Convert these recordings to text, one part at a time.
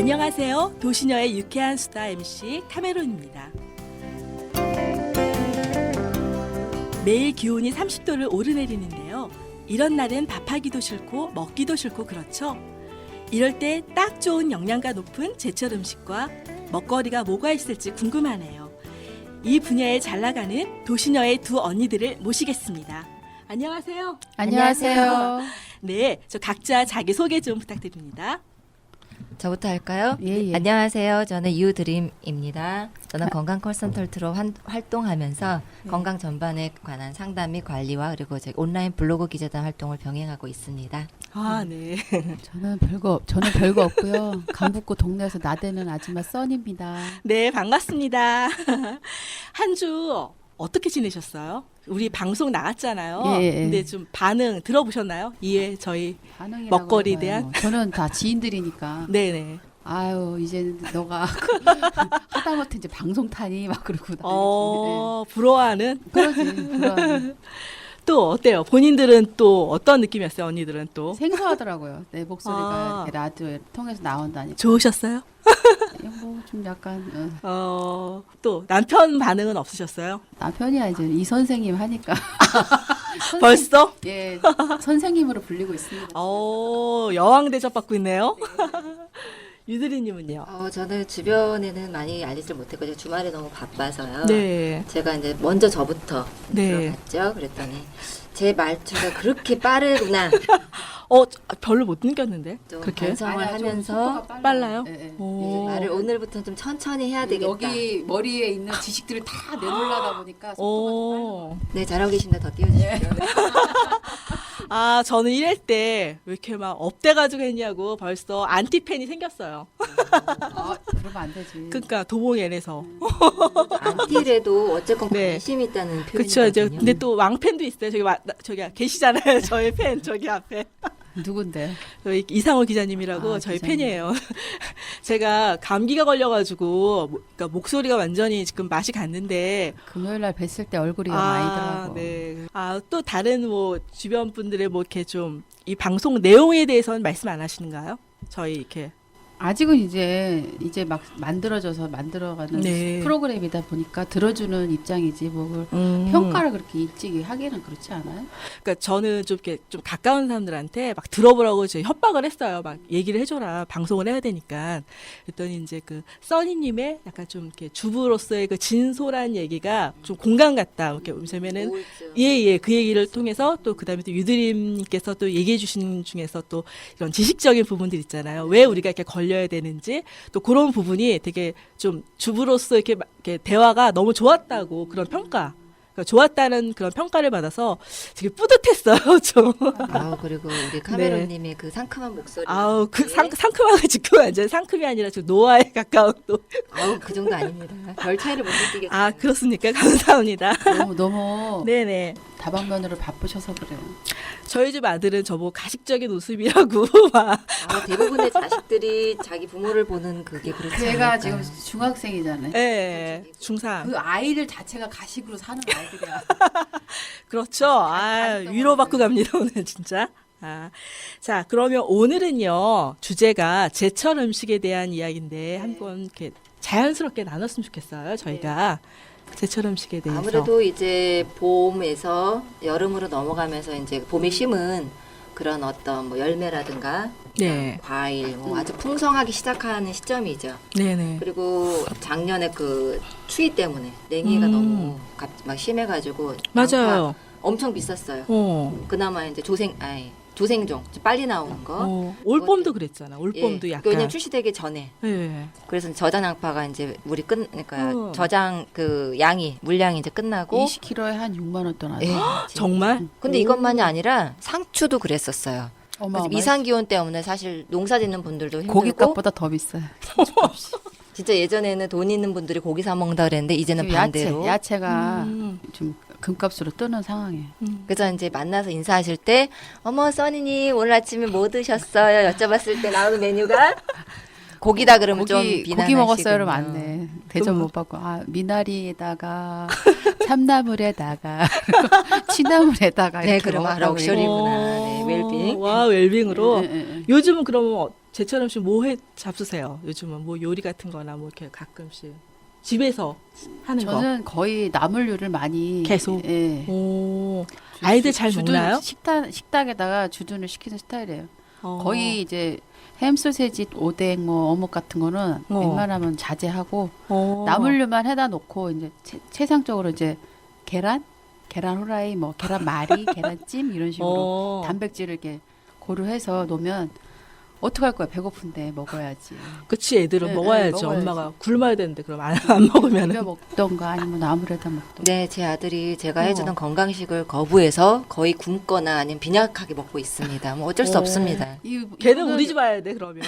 안녕하세요. 도시녀의 유쾌한 수다 MC 카메론입니다. 매일 기온이 30도를 오르내리는데요. 이런 날은 밥하기도 싫고 먹기도 싫고 그렇죠. 이럴 때 딱 좋은 영양가 높은 제철 음식과 먹거리가 뭐가 있을지 궁금하네요. 이 분야에 잘 나가는 도시녀의 두 언니들을 모시겠습니다. 안녕하세요. 안녕하세요. 네, 저 각자 자기 소개 좀 부탁드립니다. 저부터 할까요? 예. 안녕하세요. 저는 유드림입니다. 저는 건강 콜센터로 활동하면서 건강 전반에 관한 상담 및 관리와 그리고 온라인 블로그 기자단 활동을 병행하고 있습니다. 아, 네. 저는 별거 없고요. 강북구 동네에서 나대는 아줌마 써니입니다. 네, 반갑습니다. 한 주 어떻게 지내셨어요? 우리 방송 나갔잖아요. 예. 근데 좀 반응 들어보셨나요? 이에 저희 반응이라고 먹거리에 하는 거예요. 대한? 저는 다 지인들이니까. 네네. 아유 이제 너가 하다못해 이제 방송 타니 막 그러고 다니지. 부러워하는? 그러지. 그럼 또 어때요? 본인들은 또 어떤 느낌이었어요? 언니들은 또? 생소하더라고요. 내 목소리가 아. 이렇게 라디오에 통해서 나온다니까. 좋으셨어요? 뭐좀 약간 또 남편 반응은 없으셨어요? 남편이야 이제 이 선생님 하니까. 벌써? 예, 선생님으로 불리고 있습니다. 여왕 대접 받고 있네요. 유드리님은요? 저는 주변에는 많이 알리질 못했고 제가 주말에 너무 바빠서요. 네. 제가 이제 먼저 저부터 네. 들어갔죠. 그랬더니 제 말투가 그렇게 빠르구나. 별로 못 느꼈는데. 좀 그렇게? 반성을 아니야, 좀 하면서 속도가 빨라요? 예, 예. 오. 말을 오늘부터 좀 천천히 해야 되겠다. 여기 머리에 있는 지식들을 다 내놓으려다 보니까 속도가 네, 잘하고 계신데 더 띄워주시죠. 아, 저는 이럴 때 왜 이렇게 막 업돼가지고 했냐고 벌써 안티팬이 생겼어요. 그러면 안 되지. 그러니까 도봉엔에서. 안티래도 어쨌건 네. 관심 있다는 표현이거든요. 그쵸. 이제 근데 또 왕팬도 있어요. 저기 계시잖아요. 저희 팬 저기 앞에. 누군데? 저희 이상호 기자님이라고 아, 저희 기자님. 팬이에요. 제가 감기가 걸려가지고 그러니까 목소리가 완전히 지금 맛이 갔는데 금요일 날 뵀을 때 얼굴이 많이더라고. 네. 또 다른 뭐 주변 분들의 뭐 이렇게 좀 이 방송 내용에 대해서는 말씀 안 하시는가요? 저희 이렇게. 아직은 이제 막 만들어가는 네. 프로그램이다 보니까 들어주는 입장이지 뭐 평가를 그렇게 일찍 하기는 그렇지 않아요? 그러니까 저는 좀 이렇게 좀 가까운 사람들한테 막 들어보라고 이제 협박을 했어요. 막 얘기를 해줘라. 방송을 해야 되니까. 그랬더니 이제 그 써니님의 약간 좀 이렇게 주부로서의 그 진솔한 얘기가 좀 공감 같다. 이렇게 보면은 예, 그 얘기를 통해서 또 그다음에 또 유드림님께서 또 얘기해 주신 중에서 또 이런 지식적인 부분들 있잖아요. 왜 우리가 이렇게 걸려야 되는지 또 그런 부분이 되게 좀 주부로서 이렇게 대화가 너무 좋았다고 그런 평가. 그러니까 좋았다는 그런 평가를 받아서 되게 뿌듯했어요, 좀. 그리고 우리 카메론님의 그 상큼한 목소리. 그 상큼하게 지금 완전 상큼이 아니라 지금 노화에 가까운 또. 그 정도 아닙니다. 별 차이를 못 느끼겠어요. 그렇습니까? 감사합니다. 너무 네네. 다방면으로 바쁘셔서 그래요. 저희 집 아들은 저보고 가식적인 웃음이라고 막. 대부분의 자식들이 자기 부모를 보는 그게 그렇지 제가 않을까. 지금 중학생이잖아요. 예, 중3. 그 아이들 자체가 가식으로 사는 아이들이야. 그렇죠. 위로받고 갑니다, 오늘 진짜. 자, 그러면 오늘은요, 주제가 제철 음식에 대한 이야기인데, 한번 이렇게 자연스럽게 나눴으면 좋겠어요, 저희가. 제철 음식에 대해서. 아무래도 이제 봄에서 여름으로 넘어가면서 이제 봄에 심은 그런 어떤 뭐 열매라든가 네. 과일 아주 풍성하기 시작하는 시점이죠. 네네. 그리고 작년에 그 추위 때문에 냉이가 너무 막 심해가지고 맞아요. 엄청 비쌌어요. 그나마 이제 조생종 빨리 나오는 거. 올봄도 그랬잖아. 올봄도 약간. 왜냐면 출시되기 전에. 네. 그래서 저장 양파가 이제 그러니까 저장 그 물량이 이제 끝나고 20kg에 한 6만 원 돈 하죠. 정말? 근데 이것만이 아니라 상추도 그랬었어요. 어마어마해. 이상 기온 때문에 사실 농사 짓는 분들도 힘들고 고깃값보다 더 비싸요. 진짜 예전에는 돈 있는 분들이 고기 사 먹는다 그랬는데 이제는 반대로. 야채가 좀 금값으로 뜨는 상황이에요. 그래서 이제 만나서 인사하실 때 어머 써니님 오늘 아침에 뭐 드셨어요? 여쭤봤을 때 나오는 메뉴가 고기다 그러면 좀 고기 비난하시군요. 먹었어요로 맞네. 대접 그럼 못 받고 미나리에다가 참나물에다가 취나물에다가 네, 이렇게 그럼 먹었다고 럭셔리구나. 얘기해요. 네, 웰빙. 와, 웰빙으로. 예, 예, 예. 요즘은 그러면 제처럼 뭐 해 잡수세요? 요즘은 뭐 요리 같은 거나 뭐 이렇게 가끔씩 집에서 하는 거. 저는 거의 나물류를 많이 계속? 예. 오. 아이들 잘 주둔, 먹나요? 식당에다가 주둔을 시키는 스타일이에요. 어. 거의 이제 햄 소세지, 오뎅, 뭐 어묵 같은 거는 웬만하면 자제하고 어. 나물류만 해다 놓고 이제 최상적으로 이제 계란 후라이, 뭐 계란 말이, 계란찜 이런 식으로 어. 단백질을 이렇게 고루해서 놓으면 어떡할 거야? 배고픈데 먹어야지. 그치, 애들은 네, 먹어야죠. 네, 먹어야지. 엄마가 굶어야 되는데 그럼 안 먹으면은. 비벼 먹던가 아니면 나물에다 먹던가. 네, 제 아들이 제가 해주던 건강식을 거부해서 거의 굶거나 아니면 빈약하게 먹고 있습니다. 뭐 어쩔 수 오. 없습니다. 걔는 우리 집 와야 돼 그러면.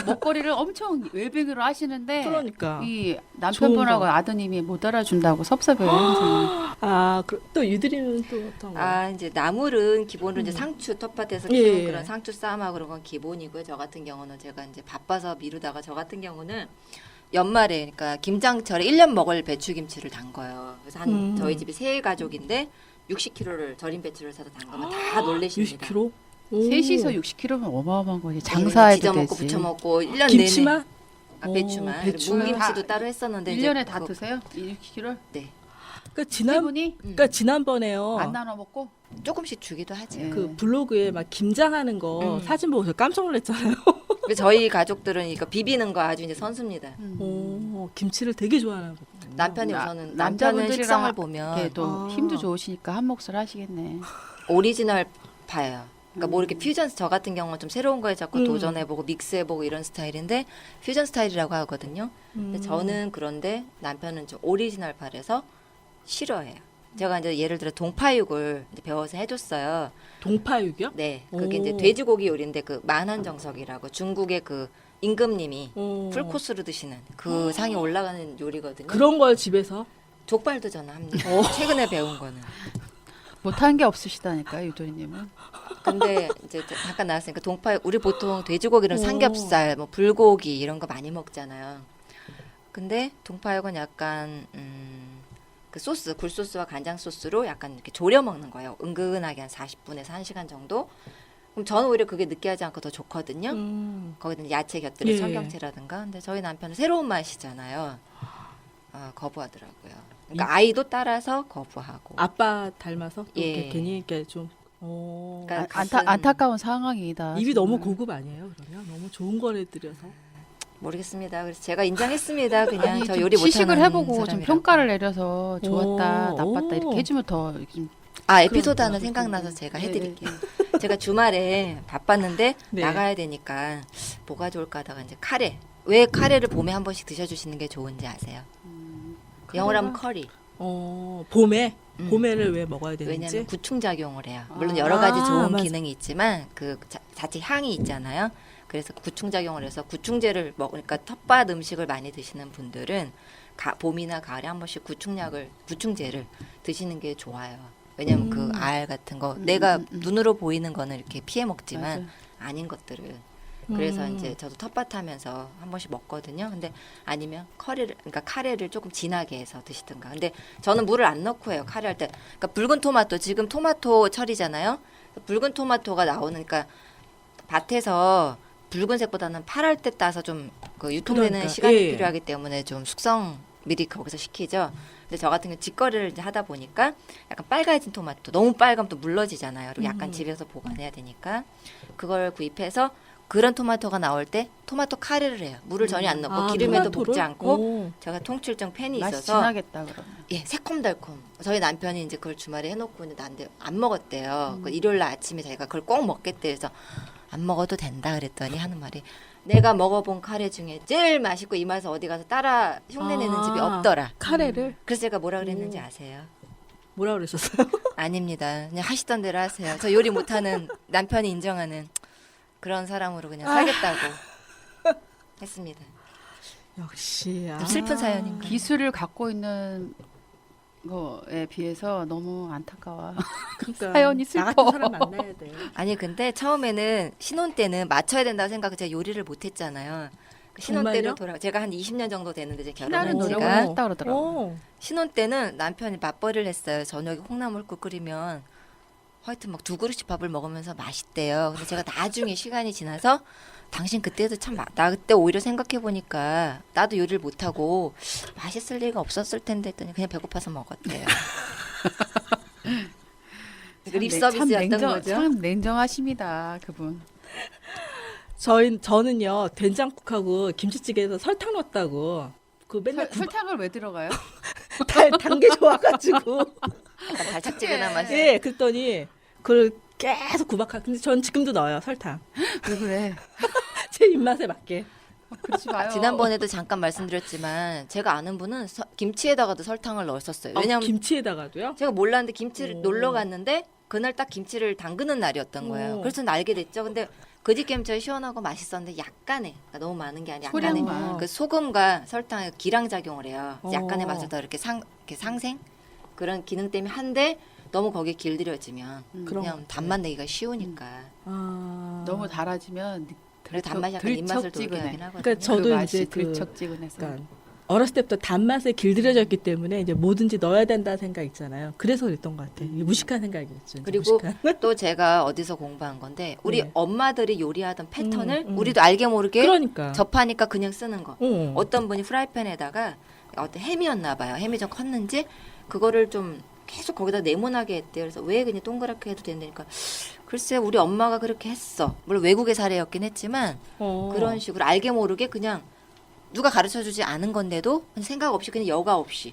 먹거리를 엄청 웰빙으로 하시는데 그러니까. 이 좋은 남편분하고 거. 아드님이 못 알아준다고 섭섭해요. 항상. 아, 또 유드리는 또 어떤 거? 아, 이제 나물은 기본으로 이제 상추 텃밭에서 예, 키운 예. 그런 상추 쌈하고 그런 건 기본이고요. 저 같은 경우는 제가 이제 바빠서 미루다가 저 같은 경우는 연말에 그러니까 김장철에 1년 먹을 배추김치를 담궈요. 그래서 한 저희 집이 세 가족인데 60kg를 절임 배추를 사서 담그면 다 놀래십니다. 60kg? 셋이서 60kg면 어마어마한 거지. 네, 장사해도 지져 먹고 되지. 부쳐 먹고 1년 김치만? 내내. 아, 배추만. 배추. 물김치도 다 따로 했었는데 1년에 이제 다 그거- 드세요? 60kg? 네. 그러니까 세 분이 지난번에요. 안 나눠 먹고? 조금씩 주기도 하죠. 예. 그 블로그에 막 김장하는 거 사진 보고 저 깜짝 놀랐잖아요. 근데 저희 가족들은 이거 비비는 거 아주 이제 선수입니다. 오, 김치를 되게 좋아하는 거. 남편이 나- 우선은 남편은 남자분들이랑 식성을 보면 이렇게 또 아. 힘도 좋으시니까 한 몫을 하시겠네. 오리지널 파예요. 그러니까 뭐 이렇게 퓨전 저 같은 경우는 좀 새로운 거에 자꾸 음. 도전해보고 믹스해보고 이런 스타일인데 퓨전 스타일이라고 하거든요. 근데 음. 저는 그런데 남편은 좀 오리지널 파래서 싫어해요. 제가 이제 예를 들어 동파육을 이제 배워서 해줬어요. 동파육이요? 네, 그게 오. 이제 돼지고기 요리인데 그 만한정석이라고 중국의 그 임금님이 오. 풀코스로 드시는 그 상에 올라가는 요리거든요. 그런 걸 집에서? 족발도 저는 합니다. 최근에 배운 거는. 못한 게 없으시다니까요, 유도리님은. 근데 이제 잠깐 나왔으니까 동파 우리 보통 돼지고기는 오. 삼겹살, 뭐 불고기 이런 거 많이 먹잖아요. 근데 동파육은 약간 그 소스, 굴소스와 간장 소스로 약간 이렇게 졸여 먹는 거예요. 은근하게 한 40분에서 1시간 정도. 그럼 저는 오히려 그게 느끼하지 않고 더 좋거든요. 거기다 야채 곁들여 예. 청경채라든가. 근데 저희 남편은 새로운 맛이잖아요. 거부하더라고요. 그러니까 아이도 따라서 거부하고. 아빠 닮아서 또 예. 이렇게 괜히 이렇게 좀 그러니까 안타까운 상황이다. 입이 정말. 너무 고급 아니에요? 그러면 너무 좋은 거를 들여서. 모르겠습니다. 그래서 제가 인정했습니다. 그냥 아니, 저 좀 요리 못하는 시식을 해보고 좀 사람이라고. 평가를 내려서 좋았다, 오. 나빴다 이렇게 해주면 더 좀. 아, 에피소드 하나 그럼, 생각나서 제가 네, 해드릴게요. 제가 주말에 바빴는데 네. 나가야 되니까 뭐가 좋을까 하다가 이제 카레. 왜 카레를 봄에 한 번씩 드셔주시는 게 좋은지 아세요? 영어로 하면 커리. 봄에? 음. 봄에를 왜 먹어야 되는지? 왜냐하면 구충작용을 해요. 물론 아. 여러 가지 좋은 맞아. 기능이 있지만 그 자체 향이 있잖아요. 그래서 구충작용을 해서 구충제를 먹으니까 텃밭 음식을 많이 드시는 분들은 봄이나 가을에 한 번씩 구충제를 드시는 게 좋아요. 왜냐하면 그 알 같은 거 내가 눈으로 보이는 거는 이렇게 피해 먹지만 맞아요. 아닌 것들은 그래서 음. 이제 저도 텃밭 하면서 한 번씩 먹거든요. 근데 아니면 그러니까 카레를 조금 진하게 해서 드시든가. 근데 저는 물을 안 넣고 해요. 카레 할 때. 그러니까 붉은 토마토, 지금 토마토 철이잖아요. 붉은 토마토가 나오니까 밭에서 붉은색보다는 파랄 때 따서 좀 그 유통되는 그러니까, 시간이 예. 필요하기 때문에 좀 숙성 미리 거기서 시키죠. 근데 저 같은 경우 직거래를 이제 하다 보니까 약간 빨개진 토마토, 너무 빨가면 또 물러지잖아요. 그리고 약간 집에서 보관해야 되니까 그걸 구입해서 그런 토마토가 나올 때 토마토 카레를 해요. 물을 전혀 안 넣고 기름에도 토마토를? 볶지 않고 오. 제가 통칠정 팬이 맛이 있어서 진하겠다 그러면. 예, 새콤달콤. 저희 남편이 이제 그걸 주말에 해놓고 있는데 안 먹었대요. 그 일요일 날 아침에 자기가 그걸 꼭 먹겠대. 그래서 안 먹어도 된다 그랬더니 하는 말이 내가 먹어본 카레 중에 제일 맛있고 이 맛을 어디 가서 따라 흉내내는 집이 없더라. 카레를? 그래서 제가 뭐라 그랬는지 아세요? 뭐라 그랬었어요? 아닙니다. 그냥 하시던 대로 하세요. 저 요리 못하는 남편이 인정하는 그런 사람으로 그냥 살겠다고 했습니다. 역시. 좀 슬픈 사연인가요? 기술을 갖고 있는 거에 비해서 너무 안타까워. 그러니까 사연이 나 슬퍼. 같은 사람 만나야 돼. 아니 근데 처음에는 신혼 때는 맞춰야 된다고 생각해 제가 요리를 못했잖아요. 그 신혼 정말요? 때로 제가 한 20년 정도 됐는데 제 피나는 결혼한 노력을 지가 했다 그러더라고. 어. 신혼 때는 남편이 맞벌이를 했어요. 저녁에 콩나물국 끓이면 하여튼 막 2그릇씩 밥을 먹으면서 맛있대요. 근데 제가 나중에 시간이 지나서 당신 그때도 나 그때 오히려 생각해 보니까 나도 요리를 못하고 맛있을 리가 없었을 텐데 했더니 그냥 배고파서 먹었대요. 립 서비스였던 거죠. 참 냉정하십니다, 그분. 저는요 된장국하고 김치찌개에서 설탕 넣었다고 그 맨날 설탕을 왜 들어가요? 단 게 좋아가지고 약간 달짝지근한 맛이. 예 그랬더니 그걸 계속 구박하. 근데 전 지금도 넣어요 설탕. 왜 그래? 제 입맛에 맞게. 그러지 마요. 지난번에도 잠깐 말씀드렸지만 제가 아는 분은 김치에다가도 설탕을 넣었었어요. 아, 왜냐면 김치에다가도요? 제가 몰랐는데 김치를 오. 놀러 갔는데 그날 딱 김치를 담그는 날이었던 거예요. 오. 그래서 저는 알게 됐죠. 근데 그 집 김치가 시원하고 맛있었는데 약간의 그러니까 너무 많은 게 아니라 약간의 소량만. 그 소금과 설탕의 기량 작용을 해요. 어. 약간의 맛을 더 이렇게 상생 그런 기능 때문에 한데 너무 거기에 길들여지면 그런 그냥 것 단맛 내기가 쉬우니까. 아. 너무 달아지면 그래 단맛이 약간 입맛을 돌게 들쩍지근해. 하긴 하거든요. 그러니까 저도 그 맛이 이제 그 들쩍지근해서. 그러니까 어렸을 때부터 단맛에 길들여졌기 때문에 이제 뭐든지 넣어야 된다는 생각 있잖아요. 그래서 그랬던 것 같아요. 이게 무식한 생각이었죠. 이제 그리고 무식한. 또 제가 어디서 공부한 건데 우리 네. 엄마들이 요리하던 패턴을 음. 우리도 알게 모르게 그러니까. 접하니까 그냥 쓰는 거. 어. 어떤 분이 프라이팬에다가 어떤 햄이었나 봐요. 햄이 좀 컸는지 그거를 좀 계속 거기다 네모나게 했대요. 그래서 왜 그냥 동그랗게 해도 된다니까. 글쎄 우리 엄마가 그렇게 했어. 물론 외국의 사례였긴 했지만 어. 그런 식으로 알게 모르게 그냥 누가 가르쳐주지 않은 건데도 그냥 생각 없이 그냥 여과 없이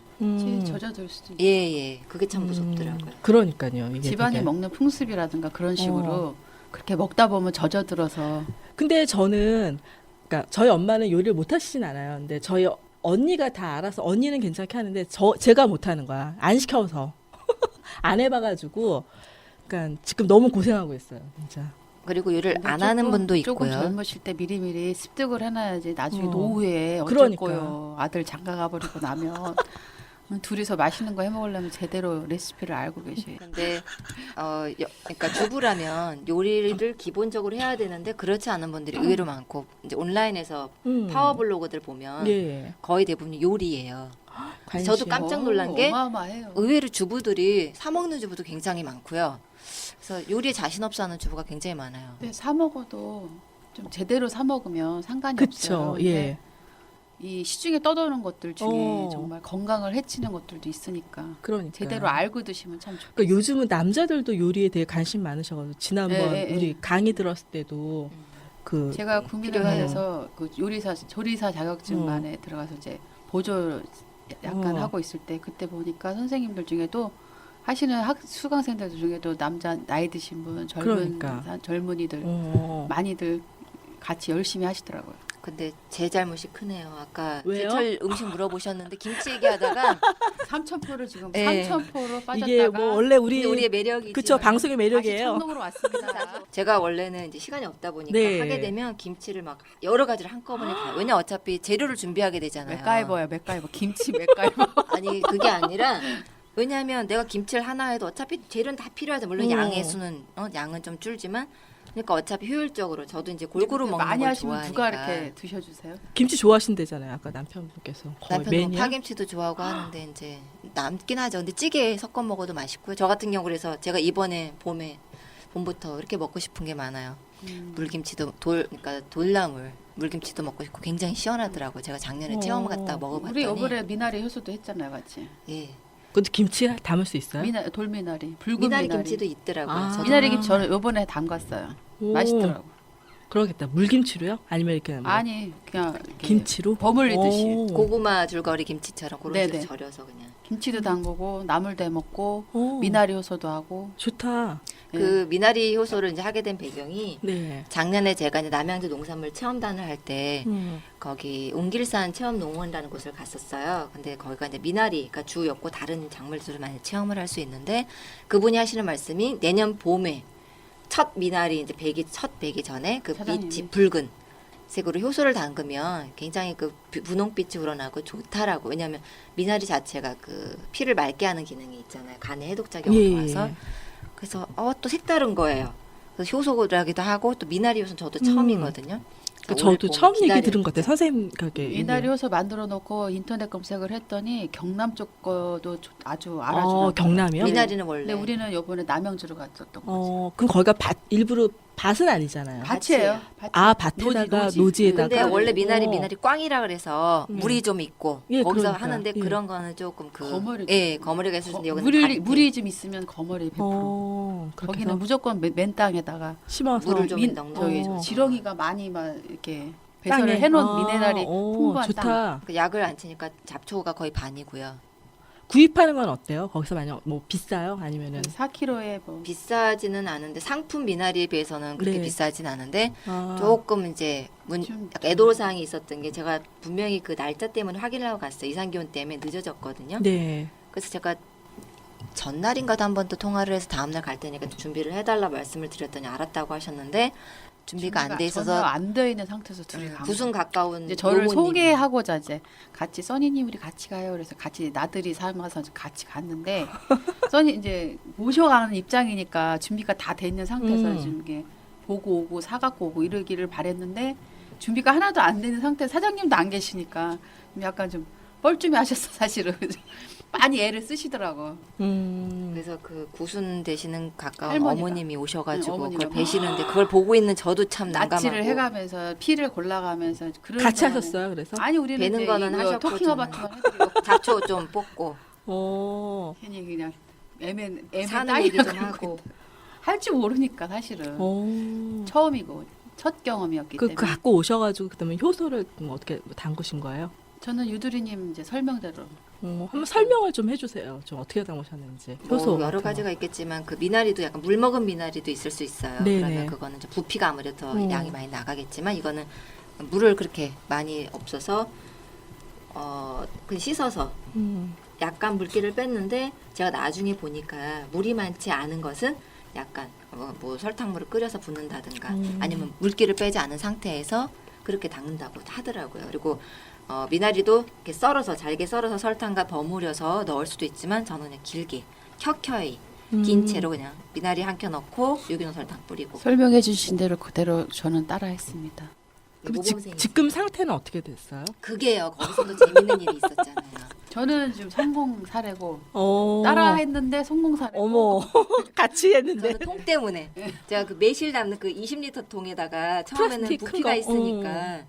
젖어들 수도 있고. 예예 그게 참 무섭더라고요. 그러니까요. 이게 집안이 되게. 먹는 풍습이라든가 그런 식으로 그렇게 먹다 보면 젖어들어서 근데 저는 그러니까 저희 엄마는 요리를 못 하시진 않아요. 근데 저희 언니가 다 알아서 언니는 괜찮게 하는데 제가 못 하는 거야. 안 시켜서 안 해봐가지고 그러니까 지금 너무 고생하고 있어요. 진짜. 그리고 요리를 근데 안 하는 분도 조금 있고요. 젊으실 때 미리미리 습득을 해놔야지 나중에 어. 노후에 어쩔 그러니까. 거요. 아들 장가 가버리고 나면 둘이서 맛있는 거 해먹으려면 제대로 레시피를 알고 계시. 근데 그러니까 주부라면 요리를 기본적으로 해야 되는데 그렇지 않은 분들이 의외로 많고 이제 온라인에서 파워블로그들 보면 예. 거의 대부분 요리예요. 관심. 저도 깜짝 놀란 게 어마어마해요. 의외로 주부들이 사 먹는 주부도 굉장히 많고요. 그래서 요리에 자신 없어 하는 주부가 굉장히 많아요. 근데 사 먹어도 좀 제대로 사 먹으면 상관이 그쵸. 없어요. 근데 예. 이 시중에 떠도는 것들 중에 어. 정말 건강을 해치는 것들도 있으니까 그러니까. 제대로 알고 드시면 참 좋겠어요. 그러니까 요즘은 남자들도 요리에 대해 관심 많으셔가지고 지난번 예, 예, 예. 우리 강의 들었을 때도 그 제가 필요해요. 국민의관에서 그 조리사 자격증만에 들어가서 이제 보조 약간 어. 하고 있을 때 그때 보니까 선생님들 중에도 하시는 수강생들 중에도 남자 나이 드신 분 그러니까. 젊은이들 많이들 같이 열심히 하시더라고요. 근데 제 잘못이 크네요. 아까 왜요? 제철 음식 물어보셨는데 김치 얘기하다가 삼천포를 지금 예. 삼천포로 빠졌다가 이게 뭐 원래 근데 우리의 매력이지. 그쵸 방송의 다시 매력이에요. 청동으로 왔습니다. 제가 원래는 이제 시간이 없다 보니까 네. 하게 되면 김치를 막 여러 가지를 한꺼번에 다. 왜냐 어차피 재료를 준비하게 되잖아요. 맥가이버야 맥가이버 김치 맥가이버. 아니 그게 아니라 왜냐하면 내가 김치를 하나 해도 어차피 재료는 다 필요하죠. 물론 양의 수는 양은 좀 줄지만 그러니까 어차피 효율적으로 저도 이제 골고루 먹는 많이 걸 하시면 좋아하니까. 누가 이렇게 드셔주세요? 김치 좋아하신대잖아요. 아까 남편분께서 거의 남편도 매니아. 파김치도 좋아하고 하는데 이제 남긴 하죠. 근데 찌개에 섞어 먹어도 맛있고요. 저 같은 경우 그래서 제가 이번에 봄부터 이렇게 먹고 싶은 게 많아요. 물김치도 그러니까 돌나물 물김치도 먹고 싶고 굉장히 시원하더라고요. 제가 작년에 체험 갔다 먹어봤더니 우리 이번에 미나리 효소도 했잖아요, 같이. 예. 근데 김치 담을 수 있어요? 돌미나리, 붉은 미나리 미나리. 김치도 있더라고요. 아. 저도 미나리 김치 저는 이번에 담갔어요. 오, 맛있더라고. 그러겠다. 물김치로요? 아니면 이렇게 뭐 아니 그냥 이렇게 김치로 버무리듯이. 오. 고구마 줄거리 김치처럼 그런 식으로 네네. 절여서 그냥. 김치도 담그고 나물도 해 먹고 오. 미나리 효소도 하고. 좋다. 예. 그 미나리 효소를 이제 하게 된 배경이 네. 작년에 제가 이제 남양주 농산물 체험단을 할 때 음. 거기 웅길산 체험농원이라는 곳을 갔었어요. 근데 거기가 이제 미나리가 주였고 다른 작물들을 많이 체험을 할 수 있는데 그분이 하시는 말씀이 내년 봄에 첫 미나리 이제 첫 배기 전에 그 사장님이. 빛이 붉은 색으로 효소를 담그면 굉장히 그 분홍빛이 우러나고 좋다라고. 왜냐하면 미나리 자체가 그 피를 맑게 하는 기능이 있잖아요. 간에 해독 작용을 예, 도와서. 그래서 또 색다른 거예요. 그래서 효소라기도 하고 또 미나리 효소는 저도 처음이거든요. 저도 처음 얘기 들은 것 같아요. 선생님 그게 미나리 효소 만들어 놓고 인터넷 검색을 했더니 경남 쪽 거도 아주 알아주는 경남이요? 미나리는 원래 근데 우리는 요번에 남양주로 갔었던 거지. 그럼 거기가 일부러 밭은 아니잖아요. 밭이에요. 밭에다가 노지에다가. 근데 원래 미나리 어. 꽝이라 그래서 물이 좀 있고 예, 거기서 그러니까요. 하는데 예. 그런 거는 조금 거머리가 있을 텐데 여기는 물이 좀 있으면 거머리 100%. 그렇게 거기는 해서 무조건 맨 땅에다가 심어서 물을 좀 저기 넣는 지렁이가 많이 막 이렇게 땅에. 배설을 해놓은 미네랄이 풍부한 좋다. 땅. 그 약을 안 치니까 잡초가 거의 반이고요. 구입하는 건 어때요? 거기서 만약 뭐 비싸요? 아니면은 4kg에 뭐 비싸지는 않은데 상품 미나리에 비해서는 그렇게 네. 비싸진 않은데 아, 조금 이제 좀 약간 애로사항이 있었던 게 제가 분명히 그 날짜 때문에 확인을 하고 갔어요. 이상기온 때문에 늦어졌거든요. 네. 그래서 제가 전날인가도 한 번 또 통화를 해서 다음날 갈 테니까 준비를 해달라 말씀을 드렸더니 알았다고 하셨는데 준비가 안 돼 있어서 안 돼 있는 상태에서 둘이 간 구순 가까운 이제 저를 노모님이 소개하고자 이제 같이 써니님 우리 같이 가요. 그래서 같이 나들이 삼아서 같이 갔는데 써니 이제 모셔가는 입장이니까 준비가 다 돼 있는 상태에서 지금 이게 보고 오고 사갖고 오고 이러기를 바랬는데 준비가 하나도 안 되는 상태 사장님도 안 계시니까 약간 좀 뻘쭘해 하셨어 사실은. 많이 애를 쓰시더라고. 그래서 그 구순 되시는 가까운 할머니가. 어머님이 오셔가지고 어머니가 그걸 베시는데 그걸 보고 있는 저도 참 난감하고 납치를 해가면서 피를 골라가면서 같이 동안에- 하셨어요. 그래서 아니 우리는 베는 이제 거는 이거 하셨고 토킹 저는- 어바웃만 해드리고 잡초 좀 뽑고 괜히 그냥 애매 사는 따위나 얘기 좀 그러고 하고 할 줄 모르니까 사실은 오. 처음이고 첫 경험이었기 그 때문에 갖고 오셔가지고 그다음에 효소를 어떻게 담그신 거예요? 저는 유두리님 이제 설명대로 한번 설명을 좀 해주세요. 좀 어떻게 담으셨는지. 효소 뭐 여러 같은 거. 가지가 있겠지만 그 미나리도 약간 물 먹은 미나리도 있을 수 있어요. 네네. 그러면 그거는 좀 부피가 아무래도 더 양이 많이 나가겠지만 이거는 물을 그렇게 많이 없어서 그냥 씻어서 약간 물기를 뺐는데 제가 나중에 보니까 물이 많지 않은 것은 약간 뭐 설탕물을 끓여서 붓는다든가 아니면 물기를 빼지 않은 상태에서 그렇게 담근다고 하더라고요. 그리고 미나리도 이렇게 잘게 썰어서 설탕과 버무려서 넣을 수도 있지만 저는 그냥 길게 켜켜이 긴 채로 그냥 미나리 한 켜 넣고 유기농 설탕 뿌리고 설명해 주신 대로 그대로 저는 따라했습니다. 그럼 모범생이 지금 상태는 어떻게 됐어요? 그게요. 거기서도 재밌는 일이 있었잖아요. 저는 지금 성공 사례고 어. 따라했는데 성공 사례고 어머 같이 했는데 저는 통 때문에 제가 그 매실 담는 그 20리터 통에다가 처음에는 플라스틱 큰 부피가 거. 있으니까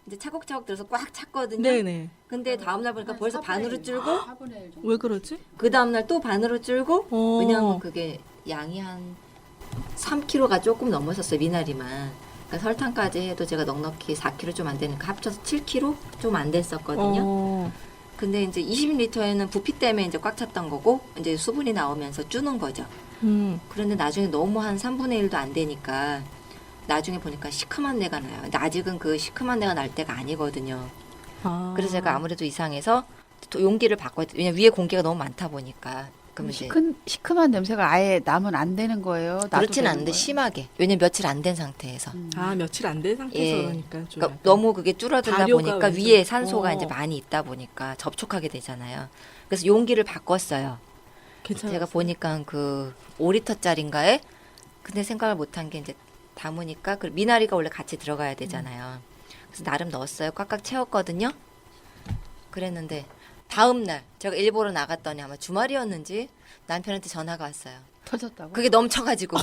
이제 차곡차곡 들어서 꽉 찼거든요. 네네. 근데 다음 날 보니까 벌써 반으로 줄고 4분의 1 정도. 왜 그러지? 그 다음 날 또 반으로 줄고 어. 왜냐하면 그게 양이 한 3kg가 조금 넘었었어요. 미나리만. 그러니까 설탕까지 해도 제가 넉넉히 4kg 좀 안 되니까 합쳐서 7kg 좀 안 됐었거든요. 어. 근데 이제 20리터에는 부피 때문에 이제 꽉 찼던 거고 이제 수분이 나오면서 주는 거죠. 그런데 나중에 너무 한 3분의 1도 안 되니까 나중에 보니까 시큼한 내가 나요. 근데 아직은 그 시큼한 내가 날 때가 아니거든요. 아. 그래서 제가 아무래도 이상해서 또 용기를 바꿔야 돼. 왜냐면 위에 공기가 너무 많다 보니까. 그럼 이제 시큼한 냄새가 아예 나면 안 되는 거예요. 놔도 그렇진 되는 않은데 거예요? 심하게. 왜냐면 며칠 안 된 상태에서. 아 며칠 안 된 상태에서 예. 그러니까 좀 그러니까 약간 너무 그게 줄어들다 발효가 보니까 완전- 위에 산소가 어. 이제 많이 있다 보니까 접촉하게 되잖아요. 그래서 용기를 바꿨어요. 괜찮아요. 제가 보니까 그 5리터짜리인가에 근데 생각을 못한 게 이제 담으니까 그 미나리가 원래 같이 들어가야 되잖아요. 그래서 나름 넣었어요. 꽉꽉 채웠거든요. 그랬는데 다음 날 제가 일보러 나갔더니 아마 주말이었는지 남편한테 전화가 왔어요. 터졌다고? 그게 넘쳐가지고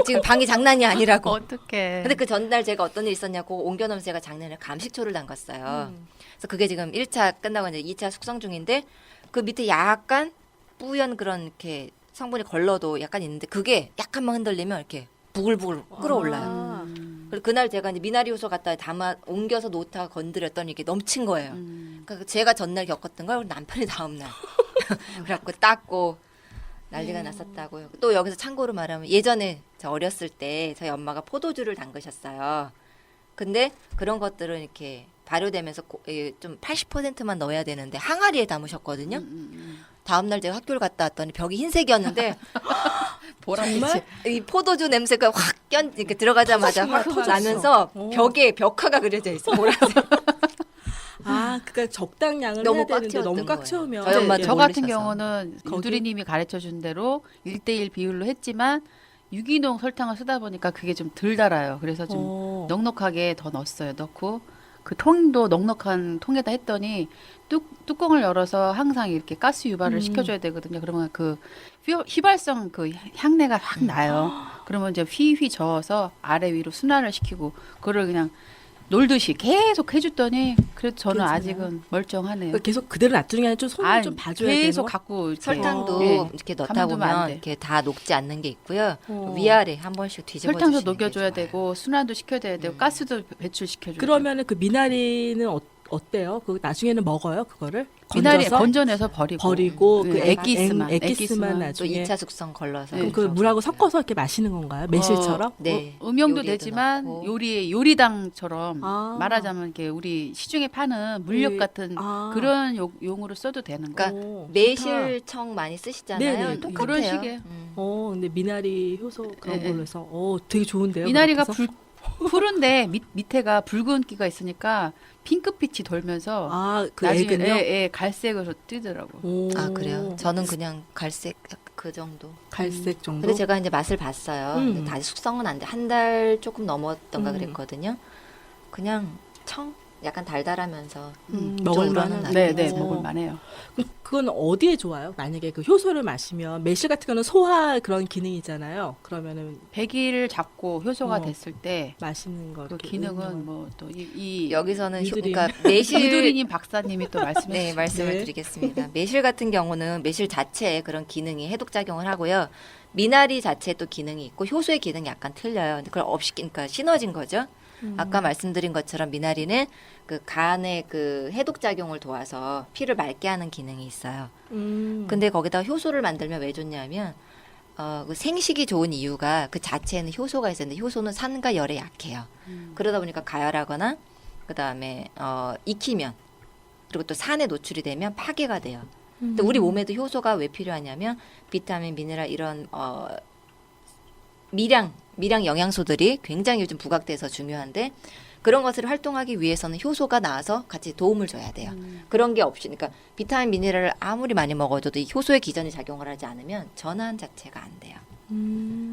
지금 방이 장난이 아니라고. 어떡해. 근데 그 전날 제가 어떤 일 있었냐고 옮겨놓으면서 제가 작년에 감식초를 담갔어요. 그래서 그게 지금 1차 끝나고 이제 2차 숙성 중인데 그 밑에 약간 뿌연 그런 이렇게 성분이 걸러도 약간 있는데 그게 약간만 흔들리면 이렇게 부글부글 끓어올라요. 아. 그리고 그날 제가 이제 미나리 효소 갖다 담아 옮겨서 놓다가 건드렸더니 이게 넘친 거예요. 그러니까 제가 전날 겪었던 걸 남편이 다음날 그래갖고 닦고 난리가 났었다고요. 또 여기서 참고로 말하면 예전에 저 어렸을 때 저희 엄마가 포도주를 담그셨어요. 근데 그런 것들은 이렇게 발효되면서 좀 80%만 넣어야 되는데 항아리에 담으셨거든요. 다음날 제가 학교를 갔다 왔더니 벽이 흰색이었는데 보라빛이. 정말? 이 포도주 냄새가 이렇게 들어가자마자 확 터졌어. 나면서 오. 벽에 벽화가 그려져 있어. 보라색. 아, 그러니까 적당량을 너무 해야 꽉 되는데 채웠던 너무 꽉 거예요. 채우면 저희 엄마도 저 모르셔서. 같은 경우는 거기? 유두리님이 가르쳐준 대로 1대1 비율로 했지만 유기농 설탕을 쓰다 보니까 그게 좀 덜 달아요. 그래서 좀 어. 넉넉하게 더 넣었어요. 넣고 그 통도 넉넉한 통에다 했더니 뚜껑을 열어서 항상 이렇게 가스 유발을 시켜줘야 되거든요. 그러면 그 휘발성 그 향내가 확 나요. 그러면 이제 휘휘 저어서 아래 위로 순환을 시키고 그거를 그냥 놀듯이 계속 해줬더니 그래도 저는 괜찮아요? 아직은 멀쩡하네요. 그러니까 계속 그대로 놔두는 게 아니라 좀 손을 좀 봐줘야 계속 되는 거? 갖고 이렇게 설탕도 예. 이렇게 넣다 가만두면 안 보면 돼. 이렇게 다 녹지 않는 게 있고요. 어. 위아래 한 번씩 뒤집어 설탕도 주시는 게 녹여줘야 좋아요. 되고 순환도 시켜줘야 되고 가스도 배출시켜줘야 되고 그러면은 그 미나리는 어때요? 그 나중에는 먹어요? 그거를? 미나리 건져서? 건져내서 버리고 그 네, 액기스만 액기스만 또 나중에 2차 숙성 걸러서 그럼 그 그렇게 물하고 해요. 섞어서 이렇게 마시는 건가요? 매실처럼? 네. 음용도 요리에도 되지만 넣고. 요리당처럼 아. 말하자면 이렇게 우리 시중에 파는 물엿 예. 같은 아. 그런 용으로 써도 되는 거예요. 그러니까 오, 매실청 많이 쓰시잖아요. 네네. 똑같아요. 그런 식의. 근데 미나리 효소 그런 예, 걸로 해서 되게 좋은데요. 미나리가 그렇게 해서? 푸른데 밑에가 붉은기가 있으니까 핑크빛이 돌면서 그 나중에 액은요? 갈색으로 뜨더라고. 오. 아 그래요? 저는 그냥 갈색 그 정도. 갈색 정도. 근데 제가 이제 맛을 봤어요. 근데 다시 숙성은 안 돼. 한 달 조금 넘었던가 그랬거든요. 그냥 청 약간 달달하면서 먹을 이쪽으로는 만한. 안 네, 돼요. 네, 먹을 만해요. 그건 어디에 좋아요? 만약에 그 효소를 마시면 매실 같은 거는 소화 그런 기능이 있잖아요. 그러면은 100일 잡고 효소가 어. 됐을 때 맛있는 거. 그 이렇게 기능은 응용을. 뭐 또 이 여기서는 이들이- 그러니까 매실 이두리님 박사님이 또 말씀해 네, 주시죠. 말씀을 네. 드리겠습니다. 매실 같은 경우는 매실 자체에 그런 기능이 해독 작용을 하고요. 미나리 자체에 또 기능이 있고 효소의 기능이 약간 틀려요. 근데 그걸 없이 그러니까 시너진 거죠. 아까 말씀드린 것처럼 미나리는 그 간의 그 해독 작용을 도와서 피를 맑게 하는 기능이 있어요. 근데 거기다 효소를 만들면 왜 좋냐면 그 생식이 좋은 이유가 그 자체에는 효소가 있었는데 효소는 산과 열에 약해요. 그러다 보니까 가열하거나 그다음에 익히면 그리고 또 산에 노출이 되면 파괴가 돼요. 근데 우리 몸에도 효소가 왜 필요하냐면 비타민, 미네랄 이런 미량 영양소들이 굉장히 요즘 부각돼서 중요한데 그런 것을 활동하기 위해서는 효소가 나와서 같이 도움을 줘야 돼요. 그런 게 없이 그러니까 비타민, 미네랄을 아무리 많이 먹어줘도 이 효소의 기전이 작용을 하지 않으면 전환 자체가 안 돼요.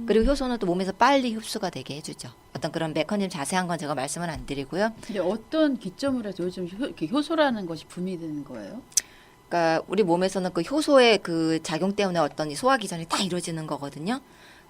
그리고 효소는 또 몸에서 빨리 흡수가 되게 해주죠. 어떤 그런 메커니즘 자세한 건 제가 말씀은 안 드리고요. 근데 어떤 기점으로 해서 요즘 이렇게 효소라는 것이 붐이 되는 거예요? 그러니까 우리 몸에서는 그 효소의 그 작용 때문에 어떤 이 소화 기전이 다 이루어지는 거거든요.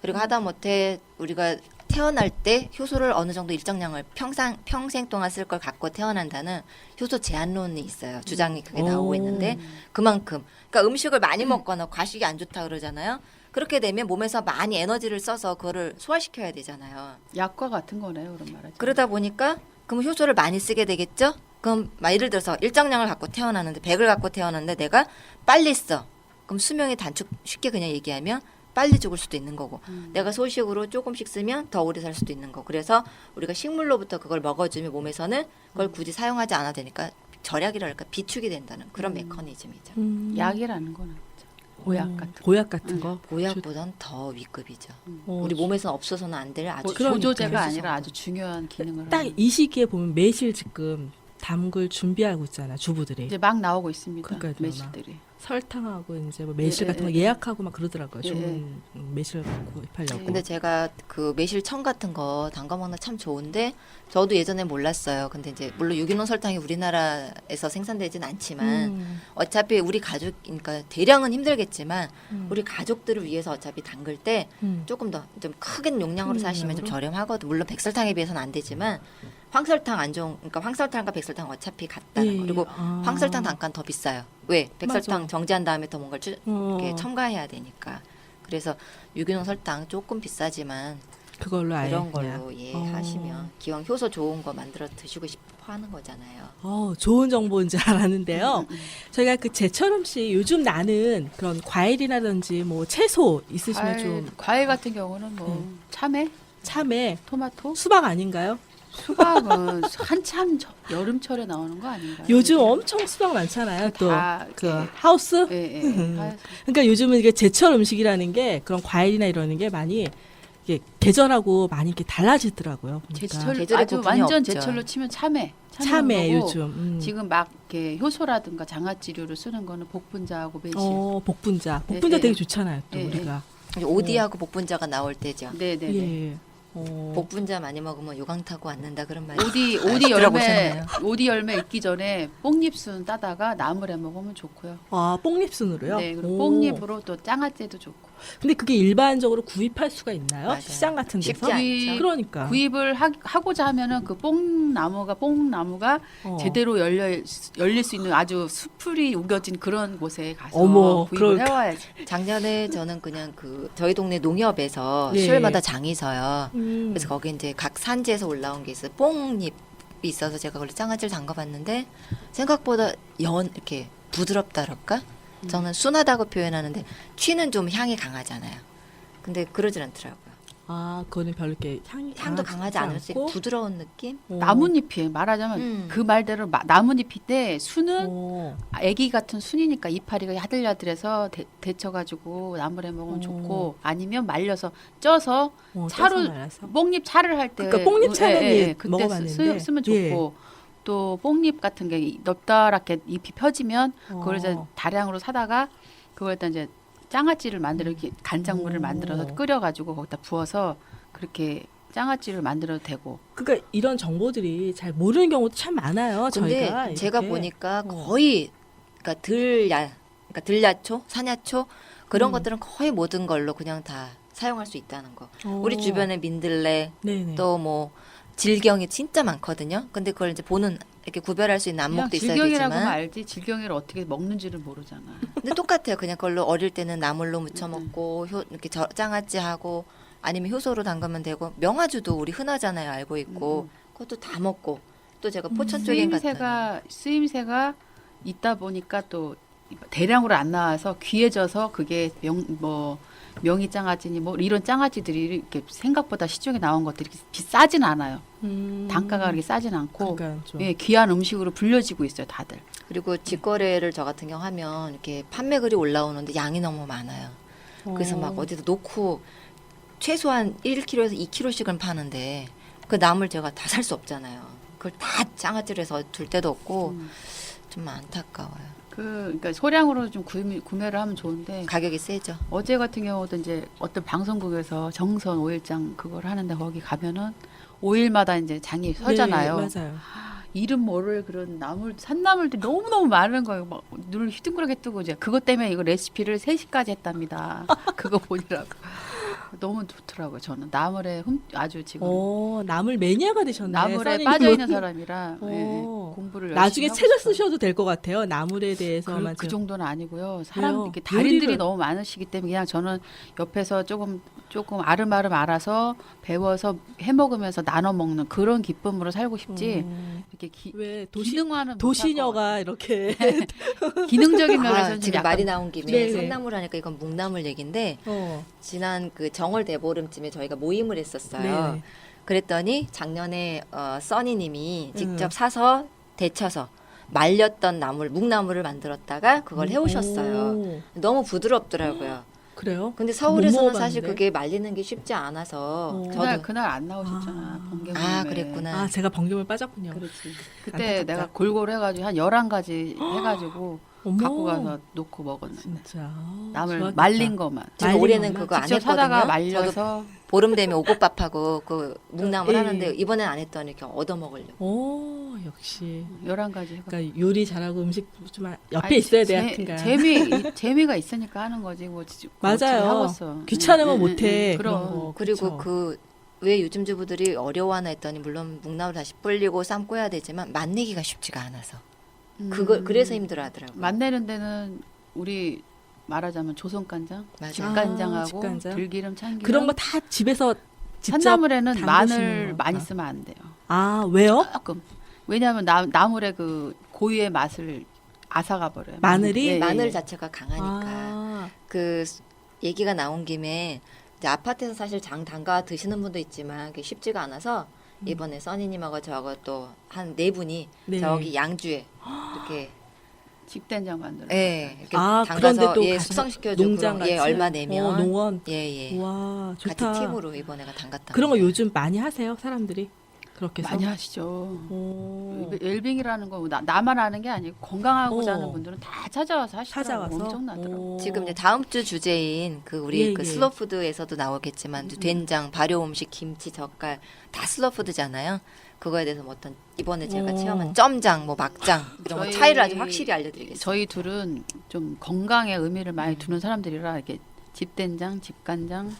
그리고 하다못해 우리가 태어날 때 효소를 어느 정도 일정량을 평생 동안 쓸 걸 갖고 태어난다는 효소 제한론이 있어요. 주장이 그게 나오고 있는데 그만큼 그러니까 음식을 많이 먹거나 과식이 안 좋다 그러잖아요. 그렇게 되면 몸에서 많이 에너지를 써서 그거를 소화시켜야 되잖아요. 약과 같은 거네요, 그런 말하자. 그러다 보니까 그럼 효소를 많이 쓰게 되겠죠? 그럼 막 예를 들어서 일정량을 갖고 태어났는데 100을 갖고 태어났는데 내가 빨리 써. 그럼 수명의 단축 쉽게 그냥 얘기하면 빨리 죽을 수도 있는 거고 내가 소식으로 조금씩 쓰면 더 오래 살 수도 있는 거고 그래서 우리가 식물로부터 그걸 먹어주면 몸에서는 그걸 굳이 사용하지 않아도 되니까 절약이랄까 비축이 된다는 그런 메커니즘이죠. 약이라는 거는 보약 같은 거. 보약 같은 거. 보약보단 더 위급이죠. 어, 우리 몸에서는 없어서는 안 될 아주 보조제가 중요한 아니라 아주 중요한 기능을 딱 하는. 이 시기에 보면 매실 지금 담글 준비하고 있잖아 주부들이. 이제 막 나오고 있습니다. 그러니까요, 매실들이. 설탕하고 이제 뭐 매실 예, 같은 거 예, 예약하고 막 그러더라고요. 예, 좋은 매실 구입하려고. 근데 제가 그 매실청 같은 거 담가 먹는 참 좋은데 저도 예전에 몰랐어요. 근데 이제 물론 유기농 설탕이 우리나라에서 생산되진 않지만 어차피 우리 가족 그러니까 대량은 힘들겠지만 우리 가족들을 위해서 어차피 담글 때 조금 더 좀 크게 용량으로 사시면 좀 저렴하거든. 물론 백설탕에 비해서는 안 되지만 황설탕 안 좋은 그러니까 황설탕과 백설탕 어차피 같다는 거. 그리고 황설탕 단가는 더 비싸요. 왜? 백설탕 맞아. 정지한 다음에 더 뭔가 이렇게 첨가해야 되니까. 그래서 유기농 설탕 조금 비싸지만 그걸로 아예 그런 그냥. 걸로 하시면 기왕 효소 좋은 거 만들어 드시고 싶어 하는 거잖아요. 좋은 정보인 줄 알았는데요. 저희가 그 제철음 씨 요즘 나는 그런 과일이라든지 뭐 채소 있으시면 좀 과일 같은 경우는 뭐 참외, 참외, 토마토, 수박 아닌가요? 수박은 한참 여름철에 나오는 거 아닌가요? 요즘 엄청 수박 많잖아요. 또 그 다 하우스. 예, 예. 그러니까 요즘은 이게 제철 음식이라는 게 그런 과일이나 이런 게 많이 이게 계절하고 많이 이렇게 달라지더라고요. 보니까. 제철 계절에 아주 구분이 완전 없죠. 제철로 치면 참외. 참외 거고 요즘. 지금 막 이렇게 효소라든가 장아찌료를 쓰는 거는 복분자하고 매실. 복분자. 네, 복분자 네. 되게 좋잖아요. 또 네, 우리가. 이제 오디하고 복분자가 나올 때죠. 네네네. 예. 복분자 많이 먹으면 요강 타고 앉는다 그런 말이 오디 들어보셨나요? 오디 열매 익기 전에 뽕잎순 따다가 나물에 먹으면 좋고요. 아, 뽕잎순으로요? 네, 그리고 오. 뽕잎으로 또 장아찌도 좋고. 근데 그게 일반적으로 구입할 수가 있나요? 맞아요. 시장 같은 데서? 쉽지 않죠. 그러니까. 구입을 하고자 하면은 그 뽕나무가 어. 제대로 열릴 수 있는 아주 수풀이 우겨진 그런 곳에 가서 어머, 구입을 그럴- 해와야지. 작년에 저는 그냥 그 저희 동네 농협에서 예. 수요일마다 장이 서요. 음. 그래서 거기 이제 각 산지에서 올라온 게 있어요. 뽕잎이 있어서 제가 원래 장아찌를 담가봤는데 생각보다 이렇게 부드럽다 그럴까? 저는 순하다고 표현하는데 취는 좀 향이 강하잖아요. 근데 그러질 않더라고요. 아, 그거는 별로 이렇게 향도 강하지 않으면서 않고? 부드러운 느낌? 나뭇잎이에요. 말하자면 그 말대로 나뭇잎인데 순은 어. 애기 같은 순이니까 이파리가 야들야들해서 데쳐가지고 나물에 먹으면 어. 좋고 아니면 말려서 쪄서 어, 차로 쪄서 말아서. 뽕잎 차를 할 때 그러니까 뽕잎 차는 그때 먹어봤는데. 쓰면 좋고 또 뽕잎 같은 게 넓다랗게 잎이 펴지면 그걸 이제 다량으로 사다가 그걸다 이제 장아찌를 만들어 이렇게 간장물을 오. 만들어서 끓여가지고 거기다 부어서 그렇게 장아찌를 만들어도 되고. 그러니까 이런 정보들이 잘 모르는 경우도 참 많아요. 근데 저희가 제가 이렇게. 보니까 어. 거의 그러니까 그러니까 들야초, 산야초 그런 음. 것들은 거의 모든 걸로 그냥 다 사용할 수 있다는 거. 어. 우리 주변에 민들레 네네. 또 뭐 질경이 진짜 많거든요. 근데 그걸 이제 보는 이렇게 구별할 수 있는 그냥 안목도 있어야 질경이라고 하면 되지만 알지 질경이를 어떻게 먹는지를 모르잖아. 근데 똑같아요. 그냥 그걸로 어릴 때는 나물로 무쳐 먹고 이렇게 장아찌 하고 아니면 효소로 담그면 되고 명아주도 우리 흔하잖아요. 알고 있고 그것도 다 먹고 또 제가 포천 쪽에 쓰임새가 있다 보니까 또 대량으로 안 나와서 귀해져서 그게 명이 장아찌니 뭐 이런 장아찌들이 이렇게 생각보다 시중에 나온 것들이 비싸진 않아요. 단가가 그렇게 싸진 않고 그러니까 좀. 예, 귀한 음식으로 불려지고 있어요, 다들. 그리고 직거래를 저 같은 경우 하면 이렇게 판매글이 올라오는데 양이 너무 많아요. 그래서 막 어디다 놓고 최소한 1kg에서 2kg씩은 파는데 그 나물 제가 다 살 수 없잖아요. 그걸 다 장아찌를 해서 둘 데도 없고 좀 안타까워요. 그러니까 소량으로 좀 구매를 하면 좋은데 가격이 세죠. 어제 같은 경우도 이제 어떤 방송국에서 정선 오일장 그걸 하는데 거기 가면은 5일마다 이제 장이 서잖아요. 네, 맞아요. 이름 모를 그런 산나물들이 너무너무 많은 거예요. 막 눈을 휘둥그레게 뜨고 이제 그것 때문에 이거 레시피를 3시까지 했답니다. 그거 보니라고. 너무 좋더라고요. 저는 나물에 아주 지금 나물 매니아가 되셨네. 나물에 써니님은. 빠져 있는 사람이라 예, 어. 공부를 나중에 열심히 책을 하고 있어요. 쓰셔도 될 것 같아요. 나물에 대해서만 그 좀. 정도는 아니고요. 사람 왜요? 이렇게 달인들이 요리를- 너무 많으시기 때문에 그냥 저는 옆에서 조금 아름아름 알아서 배워서 해 먹으면서 나눠 먹는 그런 기쁨으로 살고 싶지. 이렇게 왜 기능화는 도시녀가 이렇게 기능적인 면에서는 좀 지금 약간 말이 나온 김에 네네. 산나물 하니까 이건 묵나물 얘기인데 어. 지난 그 정월 대보름쯤에 저희가 모임을 했었어요. 네네. 그랬더니 작년에 써니님이 직접 사서 데쳐서 말렸던 묵나물을 만들었다가 그걸 해오셨어요. 오, 너무 부드럽더라고요. 그래요? 근데 서울에서는 못 사실 먹어봤는데. 그게 말리는 게 쉽지 않아서 그날 안 나오셨잖아. 아. 번개물에. 아 그랬구나. 아, 제가 번개물 빠졌군요. 그렇지. 그때 안타깝다. 내가 골고루 해가지고 한 11가지 해가지고 어머. 갖고 가서 놓고 먹었는데. 진짜. 나물 좋았겠다. 말린 것만. 제가 말린 올해는 거구나. 그거 안 직접 사다가 했거든요. 저도 말려서 보름 되면 오곡밥하고 그 묵나물 예. 하는데 이번엔 안 했더니 이렇게 얻어 먹으려고. 오, 역시. 11가지 해가지고. 그러니까 요리 잘하고 음식 좀 옆에 아니, 있어야 돼, 하여튼간. 재미가 있으니까 하는 거지. 뭐, 맞아요. 하겠어. 귀찮으면 못해. 그럼. 그런 거. 그리고 그쵸. 왜 요즘 주부들이 어려워하나 했더니 물론 묵나물 다시 불리고 삶고 해야 되지만 맛내기가 쉽지가 않아서 그래서 힘들어하더라고요. 맛내는 데는 우리 말하자면 조선간장, 맞아요. 집간장하고 집간장. 들기름, 참기름. 그런 거 다 집에서 직접. 산나물에는 담그시는 마늘 거. 많이 아. 쓰면 안 돼요. 아, 왜요? 조금. 왜냐하면 나물의 그 고유의 맛을 앗아가 버려요. 마늘이? 예, 마늘 예. 자체가 강하니까 아, 그 얘기가 나온 김에 이제 아파트에서 사실 장 담가 드시는 분도 있지만 그게 쉽지가 않아서 이번에 써니님하고 저하고 또 한 네 분이 네. 저기 양주에 이렇게 집된장 만들어. 예, 이렇게 그런데 담가서 또 예, 가서 숙성시켜주고 농장 같이 예, 얼마 내면 농원. 예, 예. 와, 같이 좋다. 팀으로 이번에가 담갔다. 그런 거 요즘 많이 하세요, 사람들이? 그렇게 해서? 많이 하시죠. 오. 웰빙이라는 거 나만 아는 게 아니고 건강하고자 하는 어. 분들은 다 찾아와서 하시더라고요. 찾아와서 엄청나더라고요. 오. 지금 이제 다음 주 주제인 그 우리 예, 그 예. 슬로푸드에서도 나오겠지만 된장, 발효 음식, 김치, 젓갈 다 슬로푸드잖아요. 그거에 대해서 뭐 어떤 이번에 제가 오. 체험한 점장, 뭐 막장 이런 거 저희- 차이를 아주 확실히 알려드리겠습니다. 저희 둘은 좀 건강에 의미를 많이 두는 사람들이라 이렇게 집된장, 집간장,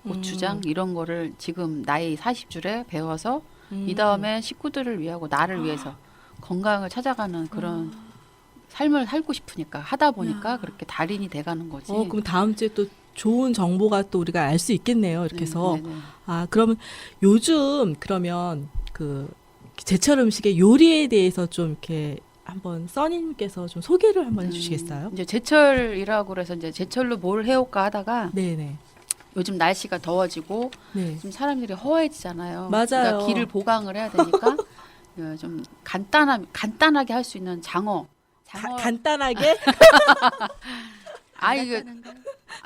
고추장 이런 거를 지금 나이 40줄에 배워서 이 다음에 식구들을 위하고 나를 위해서 건강을 찾아가는 그런 삶을 살고 싶으니까 하다 보니까 그렇게 달인이 돼가는 거지. 그럼 다음 주에 또 좋은 정보가 또 우리가 알 수 있겠네요. 이렇게 해서. 네. 그러면 요즘 그러면 그 제철 음식의 요리에 대해서 좀 이렇게 한번 써니님께서 좀 소개를 한번 해주시겠어요? 이제 제철이라고 그래서 이제 제철로 뭘 해올까 하다가 네네. 요즘 날씨가 더워지고 네. 좀 사람들이 허해지잖아요. 맞아요. 그러니까 기를 보강을 해야 되니까 좀 간단하게 할 수 있는 장어. 간단하게?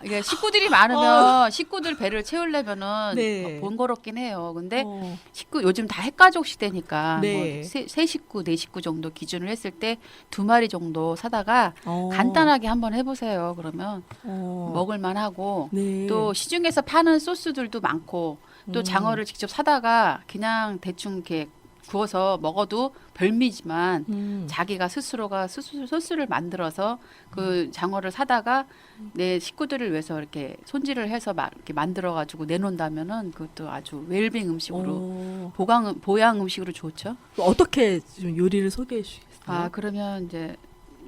이게 식구들이 많으면 식구들 배를 채우려면은 네. 번거롭긴 해요. 근데 어. 요즘 다 핵가족 시대니까 네. 뭐 세 식구, 네 식구 정도 기준을 했을 때 2마리 정도 사다가 어. 간단하게 한번 해보세요. 그러면 어. 먹을만 하고 네. 또 시중에서 파는 소스들도 많고 또 장어를 직접 사다가 그냥 대충 이렇게 구워서 먹어도 별미지만 자기가 스스로가 소스를 만들어서 그 장어를 사다가 내 식구들을 위해서 이렇게 손질을 해서 이렇게 만들어 가지고 내놓는다면은 그것도 아주 웰빙 음식으로 보양 음식으로 좋죠. 어떻게 좀 요리를 소개해 주시겠어요? 그러면 이제